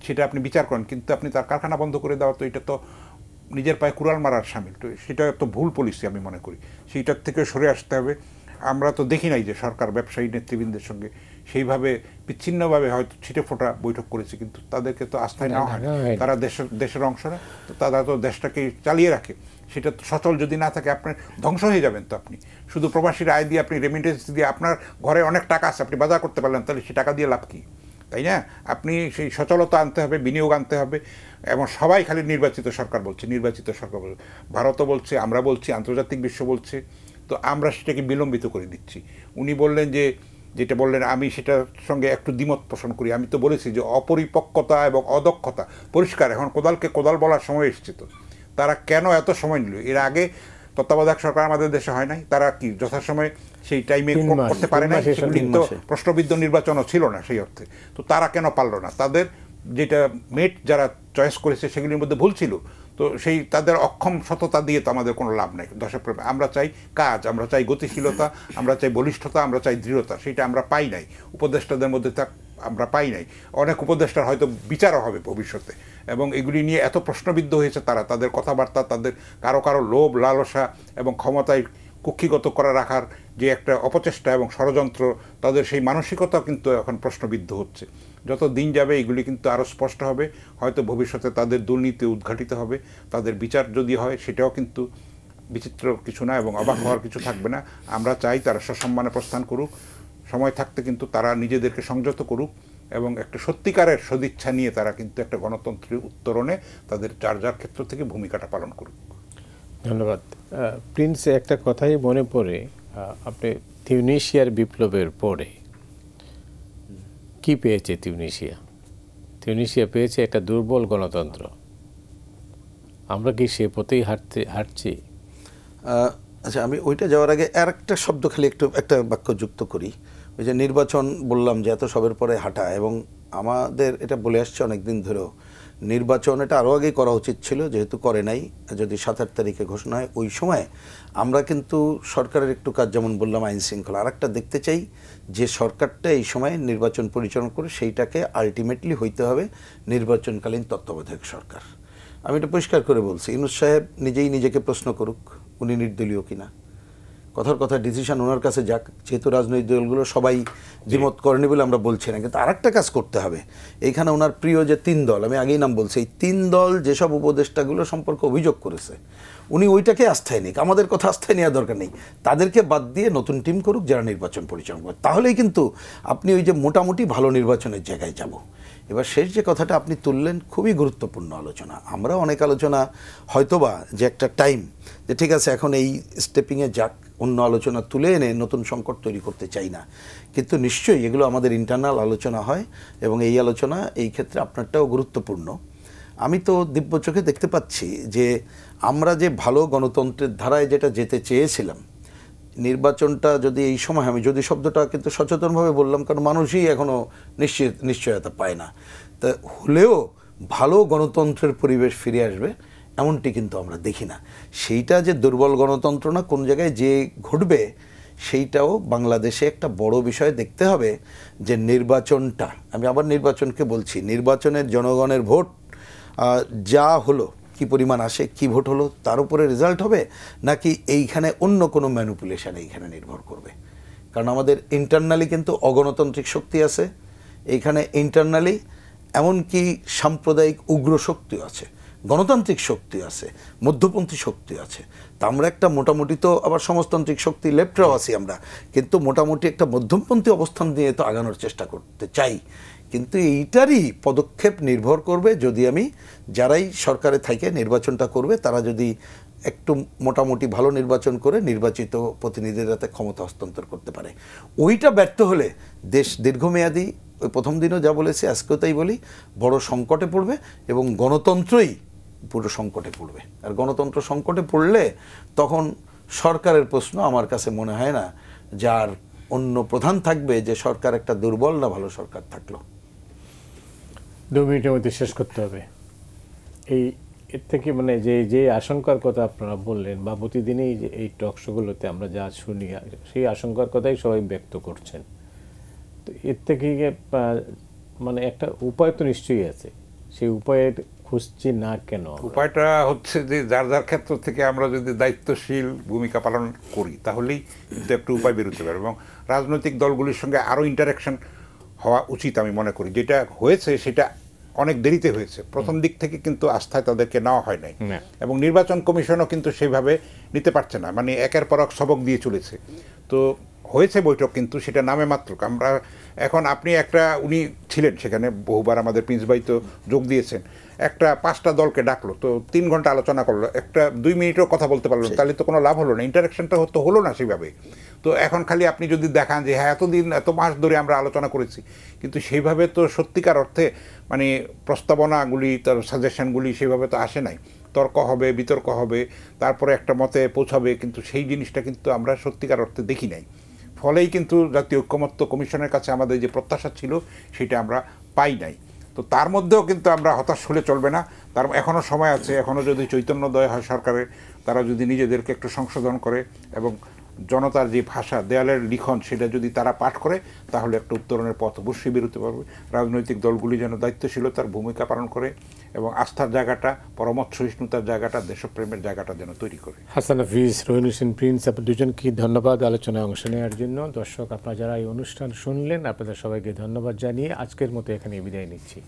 সেটা আপনি বিচার করেন, কিন্তু আপনি তার কারখানা বন্ধ করে দেওয়া, তো এটা তো নিজের পায়ে কুড়াল মারার শামিল। তো সেটা তো ভুল পলিসি আমি মনে করি, সেইটার থেকে সরে আসতে হবে। আমরা তো দেখি নাই যে সরকার ব্যবসায়ী নেতৃবৃন্দের সঙ্গে সেইভাবে বিচ্ছিন্নভাবে হয়তো ছিটে ফোটা বৈঠক করেছে, কিন্তু তাদেরকে তো আস্থায় নেওয়া হয়। তারা দেশের অংশ না, তো তারা তো দেশটাকে চালিয়ে রাখে। সেটা তো সচল যদি না থাকে, আপনার ধ্বংস হয়ে যাবেন। তো আপনি শুধু প্রবাসীর আয় দিয়ে, আপনি রেমিটেন্স দিয়ে, আপনার ঘরে অনেক টাকা আছে, আপনি বাজার করতে পারলেন, তাহলে সে টাকা দিয়ে লাভ কী? তাই না? আপনি সেই সচলতা আনতে হবে, বিনিয়োগ আনতে হবে। এবং সবাই খালি নির্বাচিত সরকার বলছে, নির্বাচিত সরকার বলছে, ভারতও বলছে, আমরা বলছি, আন্তর্জাতিক বিশ্ব বলছে, তো আমরা সেটাকে বিলম্বিত করে দিচ্ছি। উনি বললেন যে, যেটা বললেন আমি সেটার সঙ্গে একটু দ্বিমত পোষণ করি। আমি তো বলেছি যে অপরিপক্কতা এবং অদক্ষতা পরিষ্কার। এখন কোদালকে কোদাল বলার সময় এসছে। তো তারা কেন এত সময় নিল? এর আগে তত্ত্বাবধায়ক সরকার আমাদের দেশে হয় নাই, তারা কি যথাসময়ে সেই টাইমে করতে পারে নাই? সেগুলি তো প্রশ্নবিদ্ধ নির্বাচনও ছিল না সেই অর্থে। তো তারা কেন পারল না? তাদের যেটা মেট যারা চয়েস করেছে সেগুলির মধ্যে ভুল ছিল। তো সেই তাদের অক্ষম সততা দিয়ে তো আমাদের কোনো লাভ নেই। দেশপ্রেমে আমরা চাই কাজ, আমরা চাই গতিশীলতা, আমরা চাই বলিষ্ঠতা, আমরা চাই দৃঢ়তা। সেইটা আমরা পাই নাই উপদেষ্টাদের মধ্যে, আমরা পাই নাই। অনেক উপদেষ্টার হয়তো বিচারও হবে ভবিষ্যতে, এবং এগুলি নিয়ে এত প্রশ্নবিদ্ধ হয়েছে তারা, তাদের কথাবার্তা, তাদের কারো লোভ লালসা এবং ক্ষমতায় কুক্ষিগত করে রাখার যে একটা অপচেষ্টা এবং ষড়যন্ত্র, তাদের সেই মানসিকতা কিন্তু এখন প্রশ্নবিদ্ধ হচ্ছে। যত দিন যাবে এগুলি কিন্তু আরও স্পষ্ট হবে। হয়তো ভবিষ্যতে তাদের দুর্নীতি উদ্ঘাটিত হবে, তাদের বিচার যদি হয় সেটাও কিন্তু বিচিত্র কিছু না এবং অবাক হওয়ার কিছু থাকবে না। আমরা চাই তারা সসম্মানে প্রস্থান করুক, সময় থাকতে কিন্তু তারা নিজেদেরকে সংযত করুক এবং একটা সত্যিকারের সদিচ্ছা নিয়ে তারা কিন্তু একটা গণতন্ত্রের উত্তরণে তাদের যার যার ক্ষেত্র থেকে ভূমিকাটা পালন করুক। ধন্যবাদ। প্রিন্স, একটা কথাই মনে পড়ে, আপনি তিউনিশিয়ার বিপ্লবের পরে কি পেয়েছে তিউনিশিয়া? তিউনিশিয়া পেয়েছে একটা দুর্বল গণতন্ত্র। আমরা কি সে পথেই হাঁটছি? আচ্ছা, আমি ওইটা যাওয়ার আগে আর একটা শব্দ খালি একটা বাক্য যুক্ত করি। ওই যে নির্বাচন বললাম যে এত সবের পরে হাঁটা, এবং আমাদের এটা বলে আসছে অনেকদিন ধরেও, নির্বাচন এটা আরও আগেই করা উচিত ছিল, যেহেতু করে নাই। যদি 7-8 তারিখে ঘোষণা হয়, ওই সময় আমরা কিন্তু সরকারের একটু কাজ, যেমন বললাম আইন শৃঙ্খলা, আর একটা দেখতে চাই যে সরকারটা এই সময় নির্বাচন পরিচালনা করে সেইটাকে আলটিমেটলি হইতে হবে নির্বাচনকালীন তত্ত্বাবধায়ক সরকার। আমি এটা পরিষ্কার করে বলছি। ইউনূস সাহেব নিজেই নিজেকে প্রশ্ন করুক উনি নির্দলীয় কিনা। কথার কথা ডিসিশন ওনার কাছে যাক, যেহেতু রাজনৈতিক দলগুলো সবাই দ্বিমত করেনি বলে আমরা বলছি না। কিন্তু আরেকটা কাজ করতে হবে, এইখানে ওনার প্রিয় যে 3 দল, আমি আগেই নাম বলছি, এই 3 দল যেসব উপদেষ্টাগুলো সম্পর্কে অভিযোগ করেছে, উনি ওইটাকে আস্থায় নিক, আমাদের কথা আস্থায় নেওয়ার দরকার নেই। তাদেরকে বাদ দিয়ে নতুন টিম করুক যারা নির্বাচন পরিচালনা করে, তাহলেই কিন্তু আপনি ওই যে মোটামুটি ভালো নির্বাচনের জায়গায় যাব। এবার শেষ যে কথাটা আপনি তুললেন, খুবই গুরুত্বপূর্ণ আলোচনা। আমরা অনেক আলোচনা হয়তোবা যে একটা টাইম যে ঠিক আছে এখন এই স্টেপিংয়ে যাক, অন্য আলোচনা তুলে এনে নতুন সংকট তৈরি করতে চাই না। কিন্তু নিশ্চয়ই এগুলো আমাদের ইন্টারনাল আলোচনা হয়, এবং এই আলোচনা এই ক্ষেত্রে আপনারটাও গুরুত্বপূর্ণ। আমি তো দিব্য চোখে দেখতে পাচ্ছি যে আমরা যে ভালো গণতন্ত্রের ধারায় যেটা যেতে চেয়েছিলাম, নির্বাচনটা যদি এই সময়, আমি যদি শব্দটা কিন্তু সচেতনভাবে বললাম, কারণ মানুষই এখনও নিশ্চয়তা পায় না, তা হলেও ভালো গণতন্ত্রের পরিবেশ ফিরে আসবে এমনটি কিন্তু আমরা দেখি না। সেইটা যে দুর্বল গণতন্ত্র না, কোন জায়গায় যে ঘটবে সেইটাও বাংলাদেশে একটা বড় বিষয় দেখতে হবে। যে নির্বাচনটা, আমি আবার নির্বাচনকে বলছি, নির্বাচনের জনগণের ভোট যা হলো, কি পরিমাণ আসে, কি ভোট হলো তার উপরে রেজাল্ট হবে, নাকি এইখানে অন্য কোনো ম্যানিপুলেশন এইখানে নির্ভর করবে? কারণ আমাদের ইন্টারনালি কিন্তু অগণতান্ত্রিক শক্তি আছে এইখানে, ইন্টারনালি এমনকি সাম্প্রদায়িক উগ্র শক্তি আছে, গণতান্ত্রিক শক্তি আছে, মধ্যপন্থী শক্তি আছে। তা আমরা একটা মোটামুটি তো আবার সমাজতান্ত্রিক শক্তি লেফটরাও আছি আমরা, কিন্তু মোটামুটি একটা মধ্যমপন্থী অবস্থান নিয়ে তো আগানোর চেষ্টা করতে চাই। কিন্তু এইটারই পদক্ষেপ নির্ভর করবে যদি আমি যারাই সরকারে থাকে নির্বাচনটা করবে তারা যদি একটু মোটামুটি ভালো নির্বাচন করে নির্বাচিত প্রতিনিধিদের হাতে ক্ষমতা হস্তান্তর করতে পারে। ওইটা ব্যর্থ হলে দেশ দীর্ঘমেয়াদী, ওই প্রথম দিনও যা বলেছি আজকেও তাই বলি, বড় সংকটে পড়বে এবং গণতন্ত্রই পুরো সংকটে পড়বে। আর গণতন্ত্র সংকটে পড়লে তখন সরকারের প্রশ্ন আমার কাছে মনে হয় না যার অন্য প্রধান থাকবে যে সরকার একটা দুর্বল না ভালো সরকার থাকলো। 2 মিনিটের মধ্যে শেষ করতে হবে। এর থেকে মানে যে আশঙ্কার কথা আপনারা বললেন বা প্রতিদিনই এই টক শোগুলোতে আমরা যা শুনি সেই আশঙ্কার কথাই সবাই ব্যক্ত করছেন, তো এর থেকে মানে একটা উপায় তো নিশ্চয়ই আছে, সেই উপায়ের খুঁজছি না কেন? উপায়টা হচ্ছে যে যার যার ক্ষেত্র থেকে আমরা যদি দায়িত্বশীল ভূমিকা পালন করি তাহলেই কিন্তু একটা উপায় বেরোতে পারে, এবং রাজনৈতিক দলগুলির সঙ্গে আরও ইন্টারাকশন হওয়া উচিত আমি মনে করি। যেটা হয়েছে সেটা অনেক দেরিতে হয়েছে, প্রথম দিক থেকে কিন্তু আস্থায় তাদেরকে নেওয়া হয় নাই, এবং নির্বাচন কমিশনও কিন্তু সেইভাবে নিতে পারছে না, মানে একের পর এক সবক দিয়ে চলেছে। তো হয়েছে বৈঠক, কিন্তু সেটা নামে মাত্র। আমরা এখন আপনি একটা, উনি ছিলেন সেখানে বহুবার, আমাদের প্রিন্স ভাই তো যোগ দিয়েছেন, একটা 5টা দলকে ডাকলো, তো 3 ঘন্টা আলোচনা করলো, একটা 2 মিনিটও কথা বলতে পারলো, তাহলে তো কোনো লাভ হলো না, ইন্টারাকশনটা হলো না সেভাবে। তো এখন খালি আপনি যদি দেখান যে হ্যাঁ এতদিন এত মাস ধরে আমরা আলোচনা করেছি, কিন্তু সেইভাবে তো সত্যিকার অর্থে মানে প্রস্তাবনাগুলি, তার সাজেশনগুলি সেভাবে তো আসে নাই। তর্ক হবে, বিতর্ক হবে, তারপরে একটা মতে পৌঁছাবে, কিন্তু সেই জিনিসটা কিন্তু আমরা সত্যিকার অর্থে দেখি নাই। ফলেই কিন্তু জাতীয় ঐক্যমত্য কমিশনের কাছে আমাদের যে প্রত্যাশা ছিল সেটা আমরা পাই নাই। তো তার মধ্যেও কিন্তু আমরা হতাশ হলে চলবে না, তার এখনও সময় আছে। এখনও যদি চৈতন্যদয় হয় সরকারের, তারা যদি নিজেদেরকে একটু সংশোধন করে এবং জনতার যে ভাষা, দেয়ালের লিখন, সেটা যদি তারা পাঠ করে, তাহলে একটা উত্তরণের পথ অবশ্যই বেরোতে পারবে। রাজনৈতিক দলগুলি যেন দায়িত্বশীলতার ভূমিকা পালন করে এবং আস্থার জায়গাটা, পরমত সহিষ্ণুতার জায়গাটা, দেশপ্রেমের জায়গাটা যেন তৈরি করে। হাসান হাফিজ, রহিন হোসেন প্রিন্স, আপনার দুজনকে ধন্যবাদ আলোচনায় অংশ নেওয়ার জন্য। দর্শক, আপনারা যারা এই অনুষ্ঠান শুনলেন, আপনাদের সবাইকে ধন্যবাদ জানিয়ে আজকের মতো এখানে বিদায় নিচ্ছি।